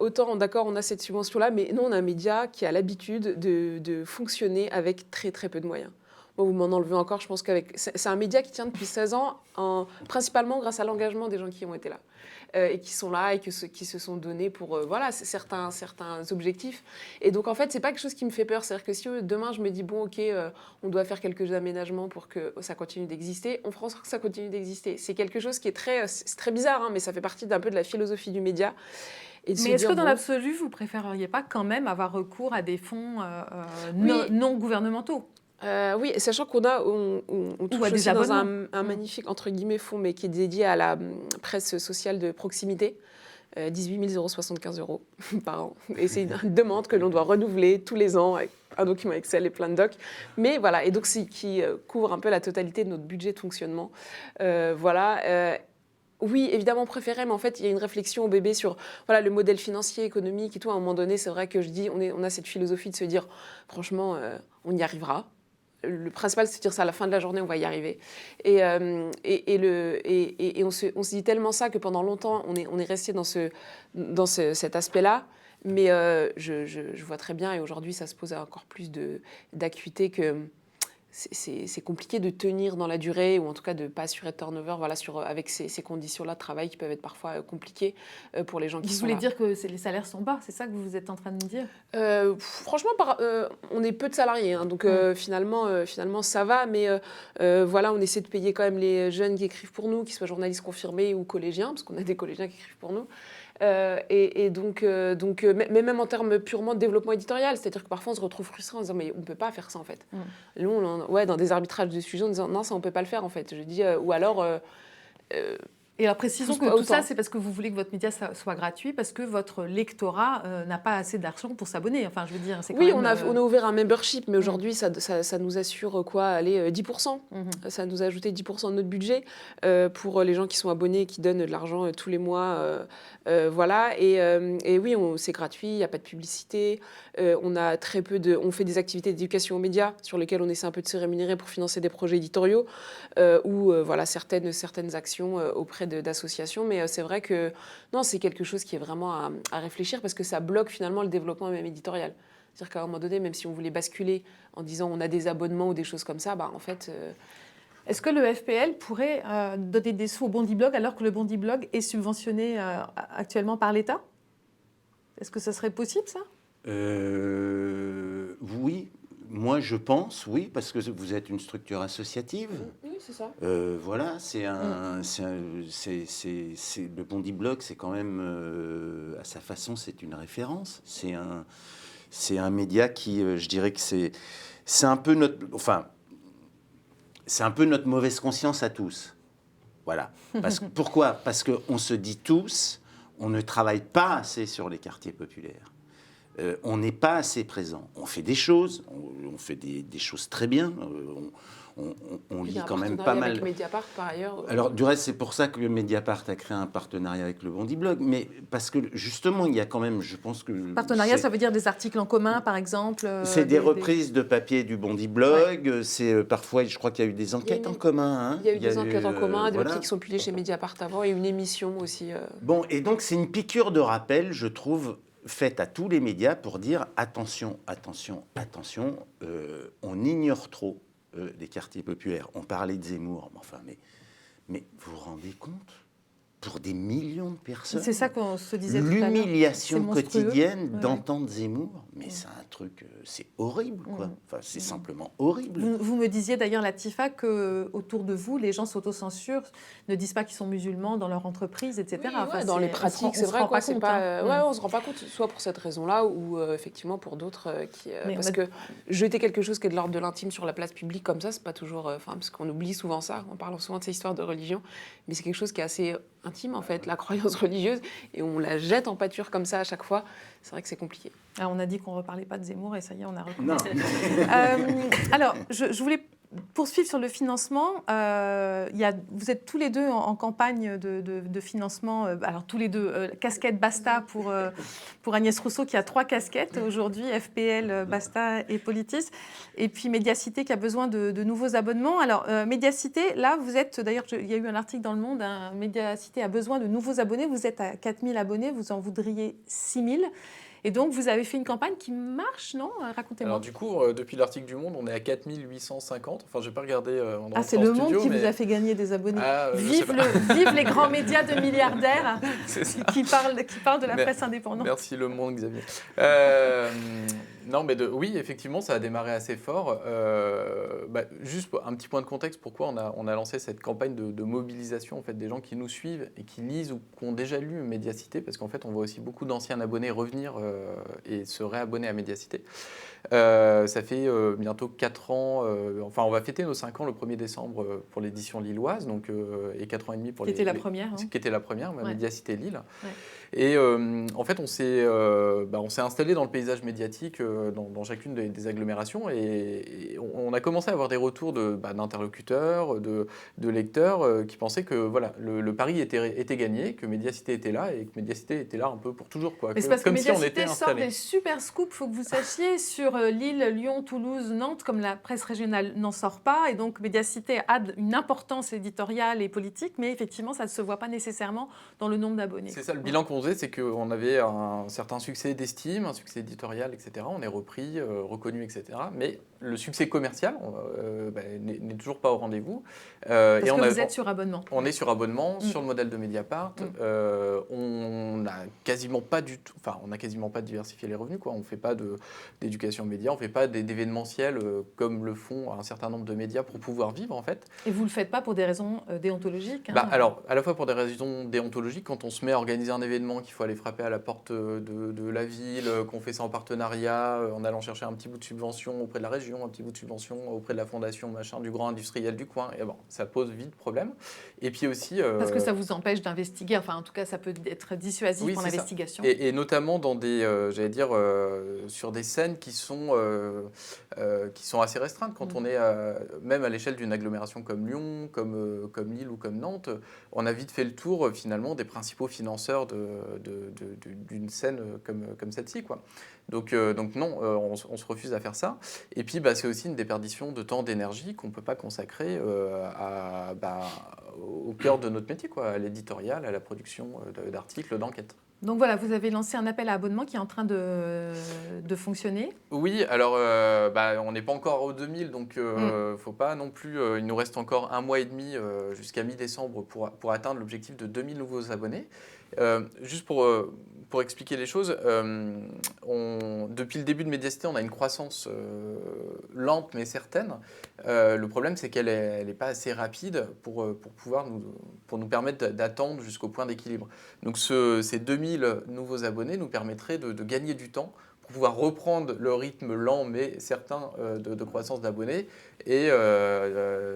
autant, d'accord, on a cette subvention-là, mais nous, on a un média qui a l'habitude de fonctionner avec très, très peu de moyens. Bon, vous m'en enlevez encore, je pense c'est un média qui tient depuis 16 ans, principalement grâce à l'engagement des gens qui ont été là, et qui sont là, et qui se sont donnés pour certains objectifs. Et donc, en fait, c'est pas quelque chose qui me fait peur. C'est-à-dire que si demain, je me dis, bon, OK, on doit faire quelques aménagements pour que ça continue d'exister, on fera en sorte que ça continue d'exister. C'est quelque chose qui est c'est très bizarre, hein, mais ça fait partie d'un peu de la philosophie du média. Mais est-ce que dans l'absolu, vous préféreriez pas quand même avoir recours à des fonds non gouvernementaux ? Oui, sachant qu'on touche aussi dans un magnifique, entre guillemets, fonds, mais qui est dédié à la presse sociale de proximité, 18 075 € par an. Et c'est une demande que l'on doit renouveler tous les ans avec un document Excel et plein de docs. Mais voilà, et donc qui couvre un peu la totalité de notre budget de fonctionnement. Oui, évidemment préféré, mais en fait, il y a une réflexion au bébé sur le modèle financier, économique et tout. À un moment donné, c'est vrai que je dis, on a cette philosophie de se dire, franchement, on y arrivera. Le principal, c'est de dire ça à la fin de la journée, on va y arriver. Et on se dit tellement ça que pendant longtemps, on est resté dans cet aspect-là. Mais je vois très bien, et aujourd'hui, ça se pose à encore plus d'acuité que c'est compliqué de tenir dans la durée, ou en tout cas de ne pas assurer de turnover, voilà, avec ces conditions-là de travail qui peuvent être parfois compliquées pour les gens qui sont là. Vous voulez dire que les salaires sont bas, c'est ça que vous êtes en train de me dire? Franchement, on est peu de salariés, hein, donc finalement ça va, mais voilà, on essaie de payer quand même les jeunes qui écrivent pour nous, qu'ils soient journalistes confirmés ou collégiens, parce qu'on a des collégiens qui écrivent pour nous. Mais même en termes purement de développement éditorial, c'est-à-dire que parfois on se retrouve frustré en disant mais on ne peut pas faire ça en fait. Nous, dans des arbitrages de sujets, en disant non, ça on ne peut pas le faire en fait. Je dis, ou alors... Et alors précisons que tout ça, c'est parce que vous voulez que votre média soit gratuit, parce que votre lectorat n'a pas assez d'argent pour s'abonner. Enfin, je veux dire, c'est quand même... on a ouvert un membership, mais aujourd'hui, ça nous assure quoi? Allez, 10%. Ça nous a ajouté 10% de notre budget pour les gens qui sont abonnés et qui donnent de l'argent tous les mois. Voilà. Et oui, c'est gratuit, il n'y a pas de publicité. On a très peu on fait des activités d'éducation aux médias sur lesquelles on essaie un peu de se rémunérer pour financer des projets éditoriaux ou voilà, certaines actions auprès d'associations, mais c'est vrai que non, c'est quelque chose qui est vraiment à réfléchir parce que ça bloque finalement le développement même éditorial. C'est-à-dire qu'à un moment donné, même si on voulait basculer en disant on a des abonnements ou des choses comme ça, en fait... Est-ce que le FPL pourrait donner des sous au Bondi Blog alors que le Bondi Blog est subventionné actuellement par l'État? Est-ce que ça serait possible, ça? Oui. Moi, je pense, oui, parce que vous êtes une structure associative. Oui, c'est ça. Voilà, le Bondi Blog, c'est quand même, à sa façon, c'est une référence. C'est un média qui, je dirais que c'est un peu notre... Enfin, c'est un peu notre mauvaise conscience à tous. Voilà. Pourquoi? Parce qu'on se dit tous, on ne travaille pas assez sur les quartiers populaires. On n'est pas assez présent. On fait des choses, on fait des choses très bien. On lit quand même pas mal. Avec Mediapart, par ailleurs. Alors, du reste, c'est pour ça que Mediapart a créé un partenariat avec le Bondi Blog. Mais parce que, justement, il y a quand même, je pense que... Partenariat, ça veut dire des articles en commun, par exemple? C'est des reprises de papier du Bondi Blog. Ouais. C'est parfois, je crois qu'il y a eu des enquêtes en commun. Hein. Il y a eu des enquêtes en commun, des papiers qui sont publiés chez Mediapart avant, et une émission aussi. Bon, et donc, c'est une piqûre de rappel, je trouve, faite à tous les médias pour dire attention, attention, attention, on ignore trop les quartiers populaires. On parlait de Zemmour, mais vous vous rendez compte? Pour des millions de personnes. C'est ça qu'on se disait tout à l'heure. L'humiliation quotidienne d'entendre Zemmour, mais c'est un truc, c'est horrible, quoi. Enfin, c'est simplement horrible. Vous me disiez d'ailleurs, Latifa, qu'autour de vous, les gens s'autocensurent, ne disent pas qu'ils sont musulmans dans leur entreprise, etc. Oui, enfin, dans les pratiques, c'est vrai, quoi. C'est pas, on ne se rend pas compte, soit pour cette raison-là, ou effectivement pour d'autres qui... parce que jeter quelque chose qui est de l'ordre de l'intime sur la place publique comme ça, c'est pas toujours... parce qu'on oublie souvent ça, en parlant souvent de ces histoires de religion, mais c'est quelque chose qui est assez... intime en fait, la croyance religieuse, et on la jette en pâture comme ça à chaque fois. C'est vrai que c'est compliqué. Alors, on a dit qu'on ne reparlait pas de Zemmour et ça y est, on a reconnu. Alors, je voulais poursuivre sur le financement. Vous êtes tous les deux en campagne de financement. Alors, tous les deux, casquette Basta pour Agnès Rousseau, qui a 3 casquettes aujourd'hui, FPL, Basta et Politis. Et puis Médiacité, qui a besoin de nouveaux abonnements. Alors, Médiacité, là, vous êtes... D'ailleurs, il y a eu un article dans Le Monde, Médiacité a besoin de nouveaux abonnés. Vous êtes à 4000 abonnés, vous en voudriez 6000. Et donc, vous avez fait une campagne qui marche, non? Racontez-moi. Alors, du coup, depuis l'article du Monde, on est à 4850. Enfin, je n'ai pas regardé en Ah, c'est Le Monde qui vous a fait gagner des abonnés. Vive les grands médias de milliardaires qui parlent de la presse indépendante. Merci Le Monde, Xavier. Non, mais oui, effectivement, ça a démarré assez fort. Juste un petit point de contexte, pourquoi on a lancé cette campagne de mobilisation en fait, des gens qui nous suivent et qui lisent ou qui ont déjà lu Médiacité, parce qu'en fait, on voit aussi beaucoup d'anciens abonnés revenir et se réabonner à Médiacité. Ça fait bientôt 4 ans, on va fêter nos 5 ans le 1er décembre pour l'édition lilloise, donc, et 4 ans et demi pour qui était la première. Qui était la première, ouais. Médiacité Lille. Ouais. Et en fait, on s'est installé dans le paysage médiatique dans chacune des agglomérations et on a commencé à avoir des retours d'interlocuteurs, de lecteurs qui pensaient que voilà, le pari était gagné, que Médiacité était là et que Médiacité était là un peu pour toujours. Quoi. Mais c'est parce que Médiacité sort des super scoops, il faut que vous sachiez, sur Lille, Lyon, Toulouse, Nantes, comme la presse régionale n'en sort pas, et donc Médiacité a une importance éditoriale et politique, mais effectivement, ça ne se voit pas nécessairement dans le nombre d'abonnés. C'est ça, le bilan qu'on faisait, c'est qu'on avait un certain succès d'estime, un succès éditorial, etc. On est repris, reconnu, etc. Mais le succès commercial n'est toujours pas au rendez-vous. Parce que vous êtes sur abonnement. On est sur abonnement, sur le modèle de Mediapart. On n'a quasiment pas diversifié les revenus, quoi. On ne fait pas d'éducation média, on ne fait pas d'événementiel comme le font un certain nombre de médias pour pouvoir vivre, en fait. Et vous ne le faites pas pour des raisons déontologiques, hein. Alors, à la fois pour des raisons déontologiques, quand on se met à organiser un événement, qu'il faut aller frapper à la porte de la ville, qu'on fait ça en partenariat, en allant chercher un petit bout de subvention auprès de la région, un petit bout de subvention auprès de la fondation, machin, du grand industriel du coin, et bon, ça pose vite problème. Et puis aussi... Parce que ça vous empêche d'investiguer, enfin en tout cas ça peut être dissuasif pour l'investigation. Et notamment dans des, sur des scènes qui sont assez restreintes. Quand on est, même à l'échelle d'une agglomération comme Lyon, comme Lille ou comme Nantes, on a vite fait le tour finalement des principaux financeurs d'une scène comme celle-ci, quoi. Donc non, on se refuse à faire ça. Et puis c'est aussi une déperdition de temps, d'énergie qu'on ne peut pas consacrer au cœur de notre métier, quoi, à l'éditorial, à la production d'articles, d'enquêtes. Donc voilà, vous avez lancé un appel à abonnement qui est en train de fonctionner. Oui, alors on n'est pas encore au 2000, donc faut pas non plus. Il nous reste encore 1 mois et demi jusqu'à mi-décembre pour atteindre l'objectif de 2000 nouveaux abonnés. Juste pour expliquer les choses, depuis le début de Médiacité, on a une croissance lente mais certaine. Le problème, c'est qu'elle n'est pas assez rapide pour nous permettre d'attendre jusqu'au point d'équilibre. Donc ces 2000 nouveaux abonnés nous permettraient de gagner du temps pour pouvoir reprendre le rythme lent mais certain de croissance d'abonnés et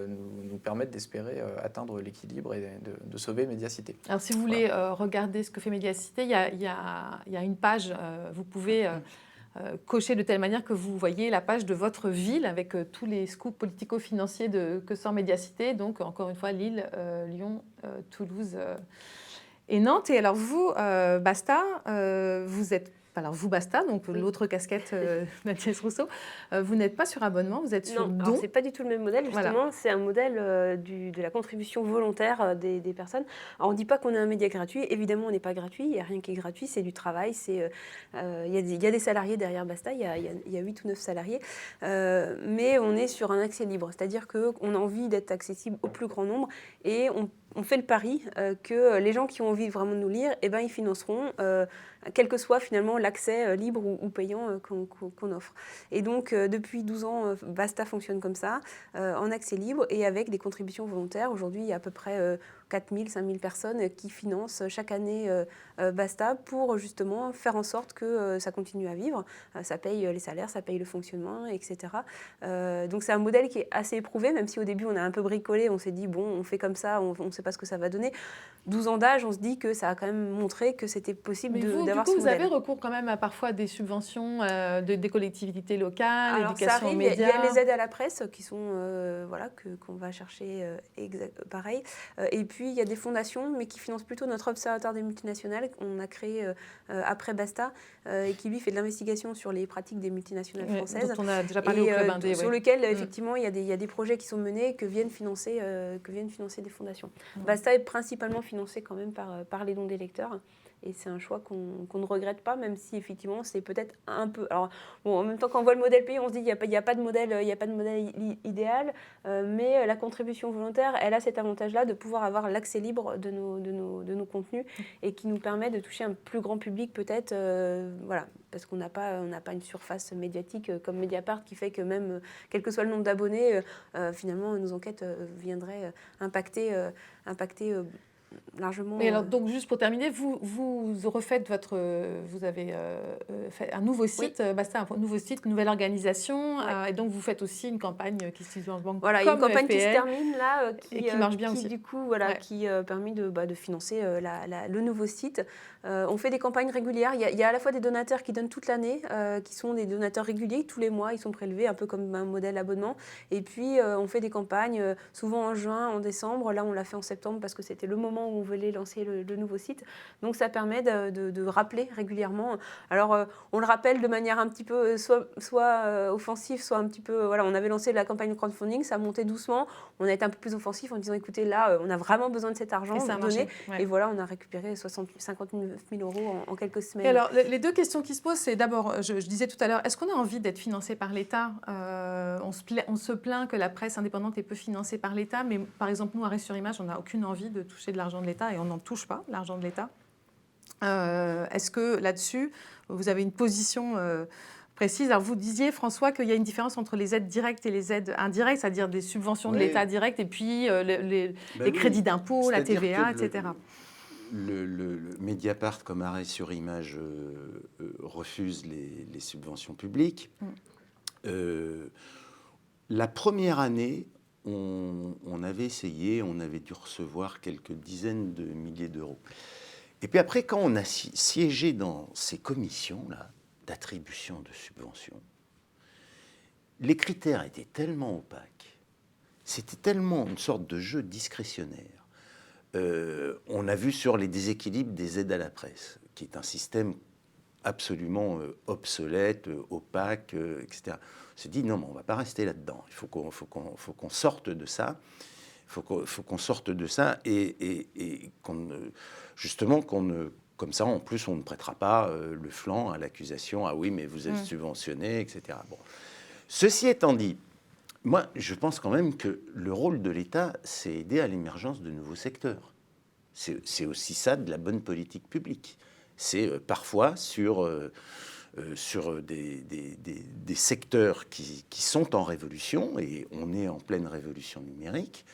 nous permettre d'espérer atteindre l'équilibre et de sauver Médiacité. Alors si vous voulez regarder ce que fait Médiacité, il y a une page, vous pouvez cocher de telle manière que vous voyez la page de votre ville avec tous les scoops politico-financiers que sort Médiacité, donc encore une fois Lille, Lyon, Toulouse et Nantes. Et alors vous, Basta, vous êtes... Alors vous, Basta, donc l'autre casquette d'Agnès Rousseau, vous n'êtes pas sur abonnement, vous êtes sur don. Ce n'est pas du tout le même modèle, justement. Voilà. C'est un modèle de la contribution volontaire des personnes. Alors on ne dit pas qu'on est un média gratuit, évidemment on n'est pas gratuit, il n'y a rien qui est gratuit, c'est du travail, il y a des salariés derrière Basta, il y a 8 ou 9 salariés, mais on est sur un accès libre, c'est-à-dire qu'on a envie d'être accessible au plus grand nombre et on fait le pari que les gens qui ont envie vraiment de nous lire, ils financeront quel que soit finalement l'accès libre ou payant qu'on offre. Et donc depuis 12 ans, Basta fonctionne comme ça, en accès libre et avec des contributions volontaires. Aujourd'hui, il y a à peu près 4000, 5000 personnes qui financent chaque année Basta pour justement faire en sorte que ça continue à vivre. Ça paye les salaires, ça paye le fonctionnement, etc. Donc c'est un modèle qui est assez éprouvé, même si au début on a un peu bricolé, on s'est dit bon, on fait comme ça, on ne sait pas ce que ça va donner. 12 ans d'âge, on se dit que ça a quand même montré que c'était possible d'avoir ce modèle. Vous avez recours quand même à parfois des subventions des collectivités locales, éducation aux médias. Il y a les aides à la presse qui sont qu'on va chercher pareil. Et puis il y a des fondations, mais qui financent plutôt notre observatoire des multinationales qu'on a créé après Basta et qui lui fait de l'investigation sur les pratiques des multinationales françaises. Dont on a déjà parlé au Club Indé. Sur lequel effectivement il y a des projets qui sont menés que viennent financer des fondations. Basta est principalement financé quand même par les dons des lecteurs. Et c'est un choix qu'on ne regrette pas, même si effectivement c'est peut-être un peu... Alors, bon, en même temps, quand on voit le modèle pays, on se dit qu'il n'y a pas de modèle idéal, mais la contribution volontaire, elle a cet avantage-là de pouvoir avoir l'accès libre de nos contenus et qui nous permet de toucher un plus grand public peut-être, parce qu'on n'a pas une surface médiatique comme Mediapart qui fait que même, quel que soit le nombre d'abonnés, finalement, nos enquêtes viendraient impacter largement. Mais alors, donc juste pour terminer, vous refaites vous avez fait un nouveau site, Basta, un nouveau site, une nouvelle organisation, et donc vous faites aussi une campagne qui se dit en banque. Voilà, comme une campagne FPL, qui se termine là, qui marche bien aussi. Du coup, qui permet de financer le nouveau site. On fait des campagnes régulières. Il y a à la fois des donateurs qui donnent toute l'année, qui sont des donateurs réguliers, tous les mois, ils sont prélevés un peu comme un modèle abonnement. Et puis on fait des campagnes, souvent en juin, en décembre. Là, on l'a fait en septembre parce que c'était le moment moment où on voulait lancer le nouveau site. Donc ça permet de rappeler régulièrement. Alors on le rappelle de manière un petit peu soit offensive, soit un petit peu... Voilà, on avait lancé la campagne de crowdfunding, ça a monté doucement. On a été un peu plus offensif en disant écoutez, là, on a vraiment besoin de cet argent. Et ça a marché. Et voilà, on a récupéré 59 000 euros en quelques semaines. Et alors, les deux questions qui se posent, c'est d'abord, je disais tout à l'heure, est-ce qu'on a envie d'être financé par l'État ? On se plaint que la presse indépendante est peu financée par l'État, mais par exemple, nous, Arrêt sur Image, on n'a aucune envie de toucher de l'argent de l'État et on n'en touche pas, l'argent de l'État. Est-ce que là-dessus, vous avez une position précise ? Alors, vous disiez, François, qu'il y a une différence entre les aides directes et les aides indirectes, c'est-à-dire des subventions de l'État directes et puis les crédits d'impôt, la TVA, etc. Le Mediapart, comme Arrêt sur Image, refuse les subventions publiques. La première année, on avait essayé, on avait dû recevoir quelques dizaines de milliers d'euros. Et puis après, quand on a siégé dans ces commissions-là d'attribution de subventions, les critères étaient tellement opaques, c'était tellement une sorte de jeu discrétionnaire. On a vu sur les déséquilibres des aides à la presse, qui est un système absolument obsolète, opaque, etc. On s'est dit non, mais on ne va pas rester là-dedans. Il faut qu'on sorte de ça. Faut qu'on sorte de ça et justement comme ça, en plus, on ne prêtera pas le flanc à l'accusation. Ah oui, mais vous êtes subventionné, etc. Bon. Ceci étant dit, moi, je pense quand même que le rôle de l'État, c'est aider à l'émergence de nouveaux secteurs. C'est aussi ça de la bonne politique publique. C'est parfois sur des secteurs qui sont en révolution, et on est en pleine révolution numérique,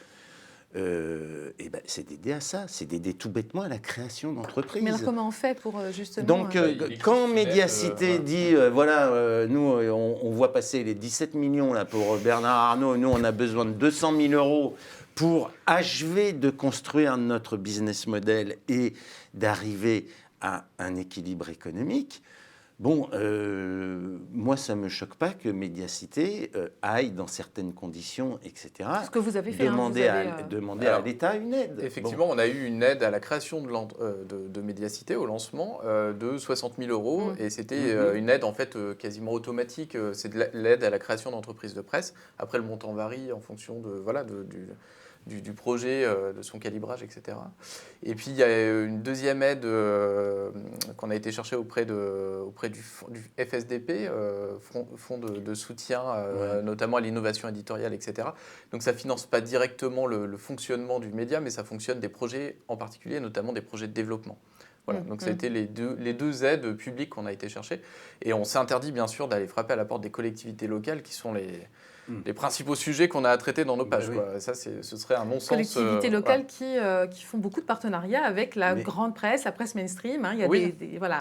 et ben, c'est d'aider à ça, c'est d'aider tout bêtement à la création d'entreprises. Mais alors comment on fait pour justement... Donc quand Mediacité dit, nous on voit passer les 17 millions là, pour Bernard Arnault, nous on a besoin de 200 000 euros pour achever de construire notre business model et d'arriver à un équilibre économique. Bon, moi, ça ne me choque pas que Mediacité aille dans certaines conditions, etc. Ce que vous avez fait, demander à l'État une aide. Effectivement, on a eu une aide à la création de Mediacité, au lancement, de 60 000 euros. Et c'était une aide, en fait, quasiment automatique. C'est de l'aide à la création d'entreprises de presse. Après, le montant varie en fonction du projet, de son calibrage, etc. Et puis, il y a une deuxième aide qu'on a été chercher auprès du FSDP, Fonds de soutien, notamment à l'innovation éditoriale, etc. Donc, ça ne finance pas directement le fonctionnement du média, mais ça fonctionne des projets en particulier, notamment des projets de développement. Voilà, donc ça a été les deux aides publiques qu'on a été chercher. Et on s'est interdit, bien sûr, d'aller frapper à la porte des collectivités locales qui sont les principaux sujets qu'on a à traiter dans nos pages. Quoi. Ça, ce serait un non-sens. Collectivités locales qui font beaucoup de partenariats avec la grande presse, la presse mainstream. Hein, il y a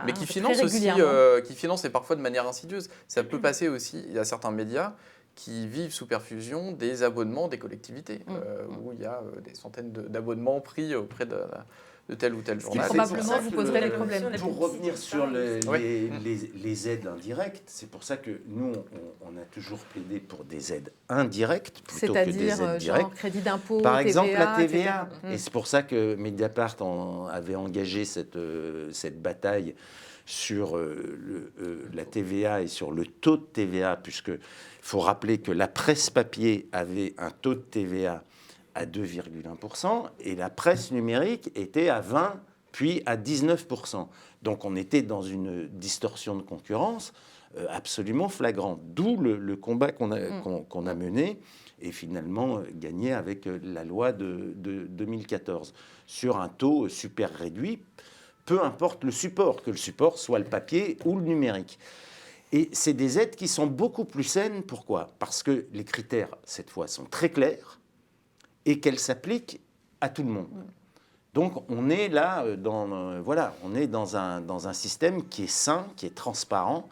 mais qui financent aussi, qui financent et parfois de manière insidieuse. Ça peut passer aussi, il y a certains médias qui vivent sous perfusion des abonnements des collectivités, où il y a des centaines d'abonnements pris auprès de tel ou tel journal. Probablement vous poserait des problèmes. Pour revenir sur les aides indirectes, c'est pour ça que nous, on a toujours plaidé pour des aides indirectes plutôt que des aides directes. Genre crédit d'impôt, par exemple, TVA, la TVA. etc. Et c'est pour ça que Mediapart avait engagé cette bataille sur la TVA et sur le taux de TVA, puisqu'il faut rappeler que la presse papier avait un taux de TVA à 2,1% et la presse numérique était à 20% puis à 19%. Donc on était dans une distorsion de concurrence absolument flagrante. D'où le combat qu'on a mené et finalement gagné avec la loi de 2014 sur un taux super réduit, peu importe le support, que le support soit le papier ou le numérique. Et c'est des aides qui sont beaucoup plus saines. Pourquoi ? Parce que les critères, cette fois, sont très clairs et qu'elle s'applique à tout le monde. Donc on est là on est dans un système qui est sain, qui est transparent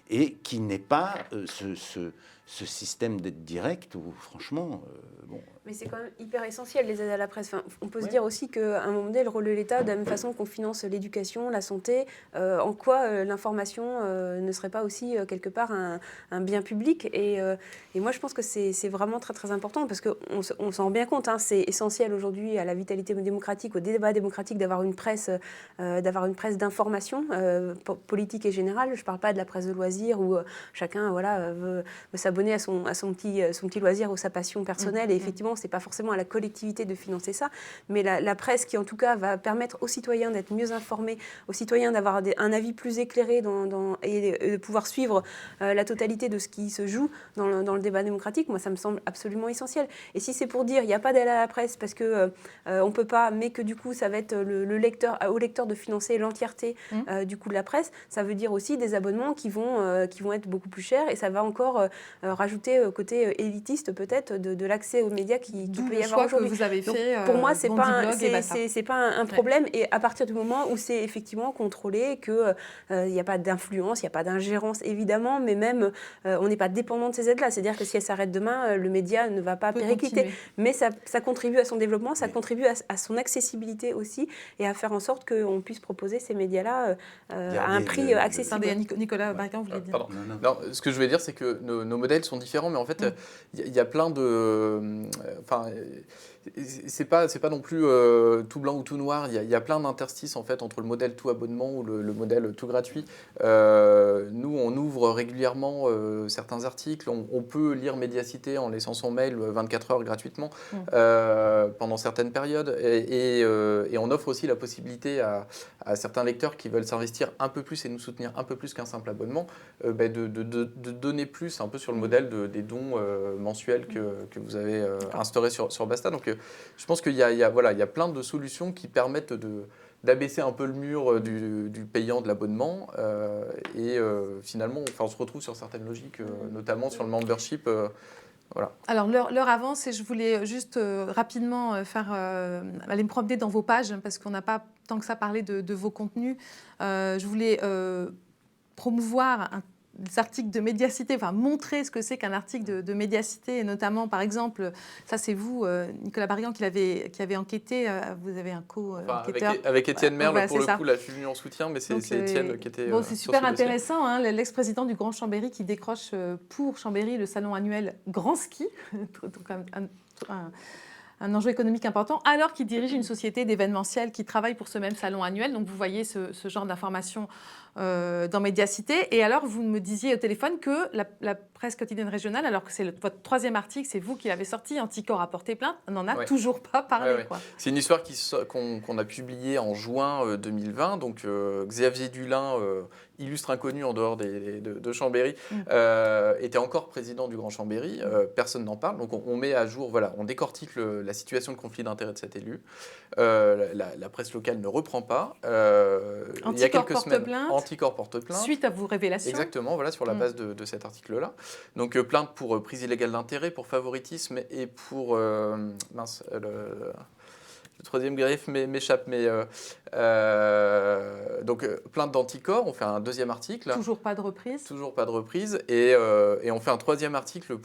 et qui n'est pas ce système d'aide directe où, franchement, bon... Mais c'est quand même hyper essentiel, les aides à la presse. Enfin, on peut se dire aussi qu'à un moment donné, le rôle de l'État, de la même façon qu'on finance l'éducation, la santé, en quoi l'information ne serait pas aussi, quelque part, un bien public. Et moi, je pense que c'est vraiment très, très important, parce qu'on s'en rend bien compte. Hein, c'est essentiel aujourd'hui à la vitalité démocratique, au débat démocratique, d'avoir une presse d'information politique et générale. Je ne parle pas de la presse de loisirs où chacun veut s'abonner à son petit loisir ou sa passion personnelle. Et effectivement, c'est pas forcément à la collectivité de financer ça, mais la presse qui, en tout cas, va permettre aux citoyens d'être mieux informés, aux citoyens d'avoir un avis plus éclairé et de pouvoir suivre la totalité de ce qui se joue dans le débat démocratique, moi, ça me semble absolument essentiel. Et si c'est pour dire il n'y a pas d'aide à la presse parce qu'on ne peut pas, mais que du coup, ça va être au lecteur de financer l'entièreté du coût de la presse, ça veut dire aussi des abonnements qui vont être beaucoup plus chers, et ça va encore rajouter côté élitiste peut-être de l'accès aux médias qui peut y avoir aujourd'hui. Que vous avez fait. Donc, pour moi, c'est pas un problème. Et à partir du moment où c'est effectivement contrôlé, qu'il n'y a pas d'influence, il n'y a pas d'ingérence évidemment, mais même on n'est pas dépendant de ces aides-là. C'est-à-dire que si elles s'arrêtent demain, le média ne va pas péricliter. Mais ça contribue à son développement, ça contribue à son accessibilité aussi, et à faire en sorte qu'on puisse proposer ces médias-là à un prix accessible. Nicolas Barrican, vous voulez dire? Non, ce que je veux dire, c'est que nos modèles sont différents, mais en fait, il y a plein de... Enfin, c'est pas non plus tout blanc ou tout noir. Il y a plein d'interstices en fait entre le modèle tout abonnement ou le modèle tout gratuit. Nous, on ouvre régulièrement certains articles. On peut lire Médiacité en laissant son mail 24 heures gratuitement pendant certaines périodes. Et on offre aussi la possibilité à certains lecteurs qui veulent s'investir un peu plus et nous soutenir un peu plus qu'un simple abonnement, de donner plus, un peu sur le modèle des dons mensuels que vous avez instaurés sur Basta. Donc, je pense qu'il y a plein de solutions qui permettent d'abaisser un peu le mur du payant de l'abonnement. Finalement, on se retrouve sur certaines logiques, notamment sur le membership. Voilà. Alors, l'heure avance, et je voulais juste rapidement aller me promener dans vos pages, parce qu'on n'a pas tant que ça parlé de vos contenus. Je voulais promouvoir des articles de Médiacité, enfin montrer ce que c'est qu'un article de Médiacité, et notamment, par exemple, ça c'est vous, Nicolas Barrigan, qui avez enquêté, vous avez un co-enquêteur. Avec Étienne Merle, pour le coup, là je suis venu en soutien, mais c'est Étienne qui était... c'est super intéressant, hein, l'ex-président du Grand Chambéry qui décroche pour Chambéry le salon annuel Grand Ski, un enjeu économique important, alors qu'il dirige une société d'événementiel qui travaille pour ce même salon annuel. Donc vous voyez ce genre d'informations dans Médiacité. Et alors vous me disiez au téléphone que la presse quotidienne régionale, alors que c'est votre troisième article, c'est vous qui l'avez sorti, Anticor a porté plainte, on n'en a toujours pas parlé. Ouais. C'est une histoire qu'on a publiée en juin 2020. Donc Xavier Dulin, illustre inconnu en dehors de Chambéry, était encore président du Grand Chambéry. Personne n'en parle. Donc on met à jour, on décortique la situation de conflit d'intérêts de cet élu. La presse locale ne reprend pas. Il y a quelques semaines, Anticor porte plainte. Suite à vos révélations. Exactement, sur la base de cet article-là. Donc plainte pour prise illégale d'intérêt, pour favoritisme et pour... le troisième greffe m'échappe, mais donc plainte d'Anticor, on fait un deuxième article. Toujours pas de reprise. Toujours pas de reprise, et on fait un troisième article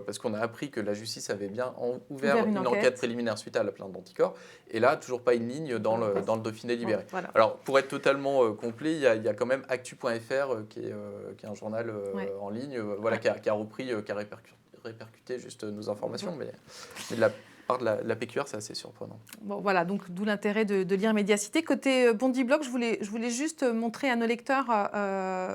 parce qu'on a appris que la justice avait bien ouvert une enquête préliminaire suite à la plainte d'Anticor, et là toujours pas une ligne dans le Dauphiné libéré. Voilà. Alors pour être totalement complet, il y a quand même actu.fr qui est un journal en ligne, qui a repris, qui a répercuté juste nos informations, mais de la part de la PQR, c'est assez surprenant. Bon, voilà, donc d'où l'intérêt de lire Médiacité. Côté Bondy Blog, je voulais juste montrer à nos lecteurs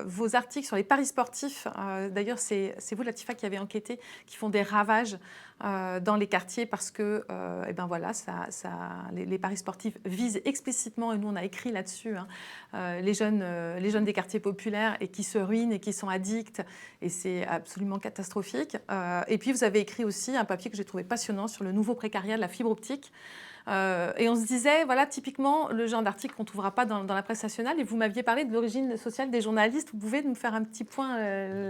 vos articles sur les paris sportifs. D'ailleurs, c'est vous, Latifa, qui avez enquêté, qui font des ravages dans les quartiers, parce que les paris sportifs visent explicitement, et nous on a écrit là-dessus, les jeunes des quartiers populaires, et qui se ruinent et qui sont addicts, et c'est absolument catastrophique. Et puis vous avez écrit aussi un papier que j'ai trouvé passionnant sur le nouveau précariat de la fibre optique, Et on se disait, voilà, typiquement, le genre d'article qu'on ne trouvera pas dans la presse nationale. Et vous m'aviez parlé de l'origine sociale des journalistes. Vous pouvez nous faire un petit point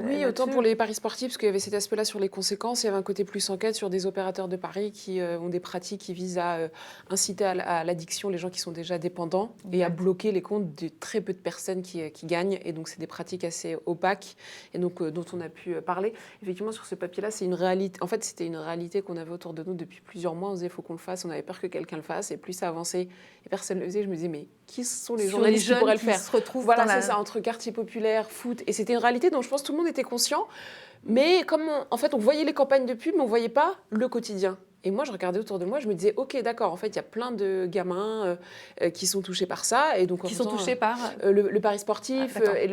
Oui, autant pour les paris sportifs, parce qu'il y avait cet aspect-là sur les conséquences. Il y avait un côté plus enquête sur des opérateurs de paris qui ont des pratiques qui visent à inciter à l'addiction les gens qui sont déjà dépendants et à bloquer les comptes de très peu de personnes qui gagnent. Et donc, c'est des pratiques assez opaques et donc, dont on a pu parler. Effectivement, sur ce papier-là, c'est une réalité. En fait, c'était une réalité qu'on avait autour de nous depuis plusieurs mois. On disait, il faut qu'on le fasse. On avait peur que quelqu'un le fasse. Et plus ça avançait et personne ne le faisait, je me disais, mais qui sont les journalistes qui pourraient le faire ? Se retrouvent voilà, c'est ça, entre quartier populaire, foot. Et c'était une réalité dont je pense que tout le monde était conscient. Mais comme en fait, on voyait les campagnes de pub, mais on ne voyait pas le quotidien. Et moi, je regardais autour de moi, je me disais, ok, d'accord, en fait, il y a plein de gamins qui sont touchés par ça. Et donc, qui sont touchés par le pari sportif et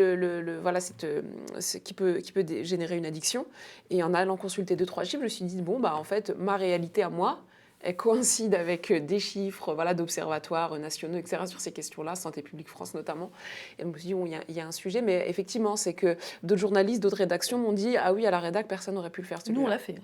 voilà, qui peut générer une addiction. Et en allant consulter 2-3 chiffres, je me suis dit, bon, bah, en fait, ma réalité à moi, elle coïncide avec des chiffres voilà, d'observatoires nationaux, etc., sur ces questions-là, Santé publique France notamment. Et je me suis dit, bon, il y a un sujet, mais effectivement, c'est que d'autres journalistes, d'autres rédactions m'ont dit, ah oui, à la rédac, personne n'aurait pu le faire. Nous, on l'a fait.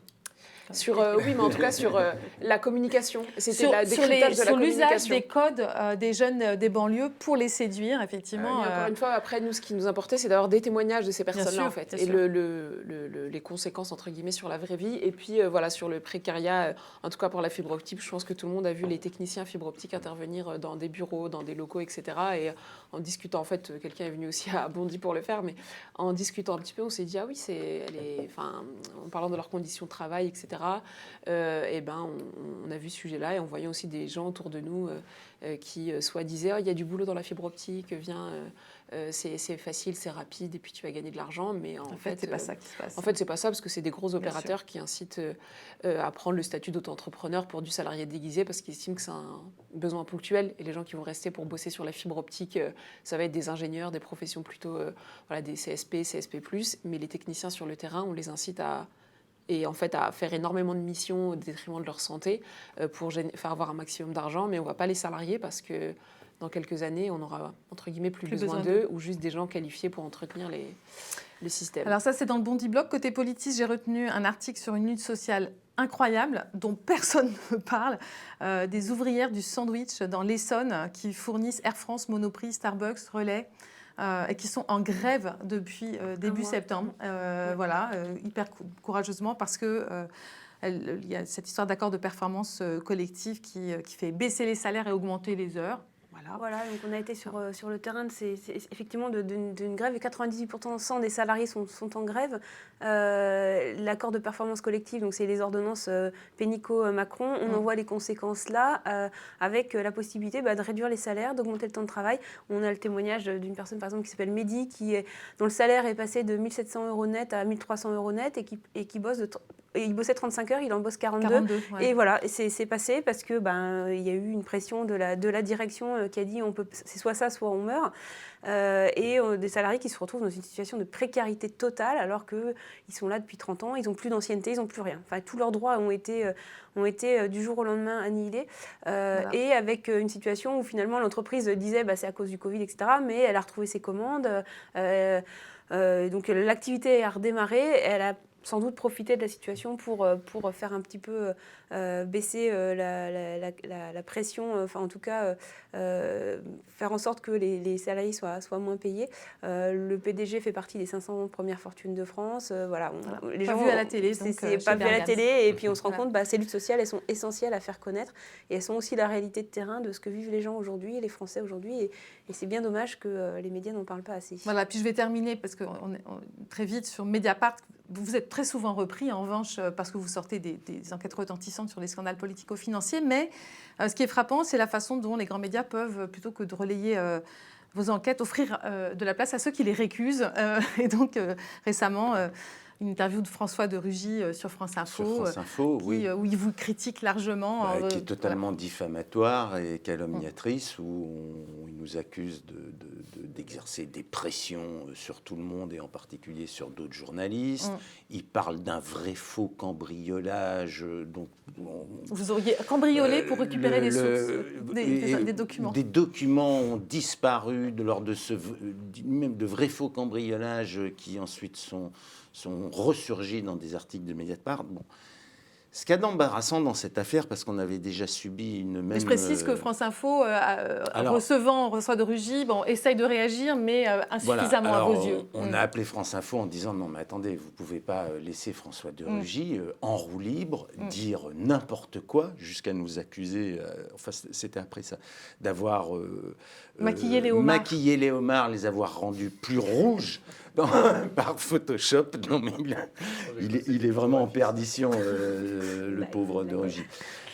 Oui, mais en tout cas sur la communication. C'était la décryptage de la sur communication. l'usage des codes des jeunes des banlieues pour les séduire, effectivement. Encore une fois, après, nous, ce qui nous importait, c'est d'avoir des témoignages de ces personnes-là, en fait. Et les conséquences, entre guillemets, sur la vraie vie. Et puis, voilà, sur le précariat, en tout cas pour la fibre optique, je pense que tout le monde a vu les techniciens fibre optique intervenir dans des bureaux, dans des locaux, etc. Et en discutant, en fait, quelqu'un est venu aussi à Bondy pour le faire, mais en discutant un petit peu, on s'est dit, ah oui, en parlant de leurs conditions de travail, etc., et ben, on a vu ce sujet-là et on voyait aussi des gens autour de nous qui soit disaient il y a du boulot dans la fibre optique, viens, c'est facile, c'est rapide et puis tu vas gagner de l'argent. Mais en fait, c'est pas ça qui se passe. En fait, c'est pas ça parce que c'est des gros opérateurs qui incitent à prendre le statut d'auto-entrepreneur pour du salarié déguisé parce qu'ils estiment que c'est un besoin ponctuel et les gens qui vont rester pour bosser sur la fibre optique, ça va être des ingénieurs, des professions plutôt, voilà, des CSP, CSP+, mais les techniciens sur le terrain, on les incite à faire énormément de missions au détriment de leur santé pour faire avoir un maximum d'argent, mais on ne va pas les salarier parce que dans quelques années, on aura, entre guillemets, plus besoin d'eux ou juste des gens qualifiés pour entretenir le système. Alors ça, c'est dans le Bondy Blog. Côté politique, j'ai retenu un article sur une lutte sociale incroyable dont personne ne parle, des ouvrières du sandwich dans l'Essonne qui fournissent Air France, Monoprix, Starbucks, Relais, et qui sont en grève depuis début septembre, voilà, hyper courageusement, parce que il y a cette histoire d'accord de performance collective qui fait baisser les salaires et augmenter les heures. Voilà, donc on a été sur le terrain effectivement d'une grève et 98% des salariés sont en grève. L'accord de performance collective, donc c'est les ordonnances Pénicaud-Macron, on en voit les conséquences là, avec la possibilité de réduire les salaires, d'augmenter le temps de travail. On a le témoignage d'une personne par exemple qui s'appelle Mehdi, dont le salaire est passé de 1 700 € net à 1 300 € net et qui bosse il bossait 35 heures, il en bosse 42 ouais. Et voilà, c'est passé parce que il y a eu une pression de la direction qui a dit c'est soit ça, soit on meurt. Et des salariés qui se retrouvent dans une situation de précarité totale alors qu'ils sont là depuis 30 ans, ils n'ont plus d'ancienneté, ils n'ont plus rien. Enfin, tous leurs droits ont été du jour au lendemain annihilés. Voilà. Et avec une situation où finalement l'entreprise disait c'est à cause du Covid, etc. Mais elle a retrouvé ses commandes. Donc l'activité a redémarré, elle a sans doute profiter de la situation pour faire un petit peu baisser la pression, enfin en tout cas faire en sorte que les salariés soient moins payés. Le PDG fait partie des 500 premières fortunes de France. Voilà, les gens vu à la télé, c'est pas vu à la télé, et puis on se rend compte ces luttes sociales, elles sont essentielles à faire connaître, et elles sont aussi la réalité de terrain de ce que vivent les gens aujourd'hui, les Français aujourd'hui, et c'est bien dommage que les médias n'en parlent pas assez. Voilà, puis je vais terminer parce que très vite sur Mediapart. Vous êtes très souvent repris, en revanche, parce que vous sortez des enquêtes retentissantes sur les scandales politico-financiers. Mais ce qui est frappant, c'est la façon dont les grands médias peuvent, plutôt que de relayer vos enquêtes, offrir de la place à ceux qui les récusent. Et donc, récemment, une interview de François de Rugy sur France Info, oui. Où il vous critique largement. Qui est totalement diffamatoire et calomniatrice, où il nous accuse d'exercer des pressions sur tout le monde et en particulier sur d'autres journalistes. Il parle d'un vrai faux cambriolage. Donc, vous auriez cambriolé pour récupérer des sources, des documents. Des documents ont disparu lors de même de vrais faux cambriolages qui ensuite sont ressurgis dans des articles de Mediapart. Bon, Ce qu'il y a d'embarrassant dans cette affaire, parce qu'on avait déjà subi une même... Je précise que France Info, reçoit de Rugy, essaye de réagir, mais insuffisamment à vos yeux. On a appelé France Info en disant, non mais attendez, vous ne pouvez pas laisser François de Rugy en roue libre, dire n'importe quoi, jusqu'à nous accuser, enfin c'était après ça, d'avoir maquillé les homards, les avoir rendus plus rouges par Photoshop. Non mais il est vraiment en perdition, le pauvre de Rugy.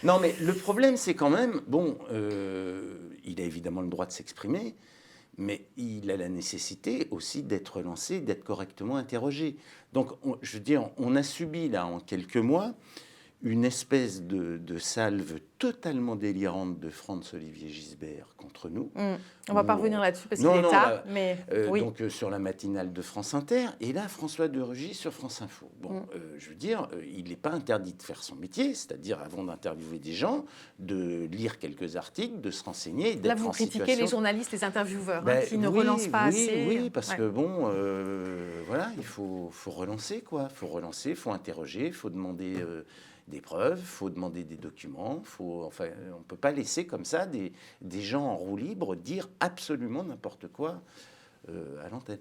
Non mais le problème c'est quand même, il a évidemment le droit de s'exprimer, mais il a la nécessité aussi d'être relancé, d'être correctement interrogé. Donc je veux dire, on a subi là en quelques mois une espèce de salve totalement délirante de Franz-Olivier Gisbert contre nous. On ne va pas revenir là-dessus parce qu'il est tard, mais oui. Donc sur la matinale de France Inter, et là François de Rugy sur France Info. Je veux dire, il n'est pas interdit de faire son métier, c'est-à-dire avant d'interviewer des gens, de lire quelques articles, de se renseigner, d'être en situation... Là, vous critiquez les journalistes, les intervieweurs, qui ne relancent pas assez. Oui, parce que voilà, il faut relancer, quoi. Il faut relancer, il faut interroger, il faut demander... des preuves, il faut demander des documents, on ne peut pas laisser comme ça des gens en roue libre dire absolument n'importe quoi à l'antenne.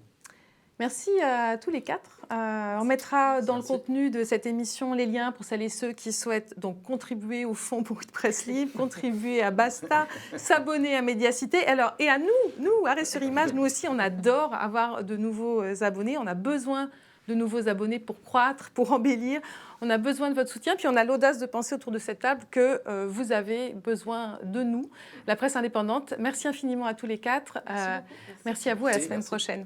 Merci à tous les quatre. On mettra dans le contenu de cette émission les liens pour celles et ceux qui souhaitent donc contribuer au Fonds pour une presse libre, contribuer à Basta, s'abonner à Médiacité. Alors, et à nous, Arrêt sur Image, nous aussi, on adore avoir de nouveaux abonnés. On a besoin de nouveaux abonnés pour croître, pour embellir. On a besoin de votre soutien, puis on a l'audace de penser autour de cette table que vous avez besoin de nous, la presse indépendante. Merci infiniment à tous les quatre. Merci à vous, à la semaine prochaine.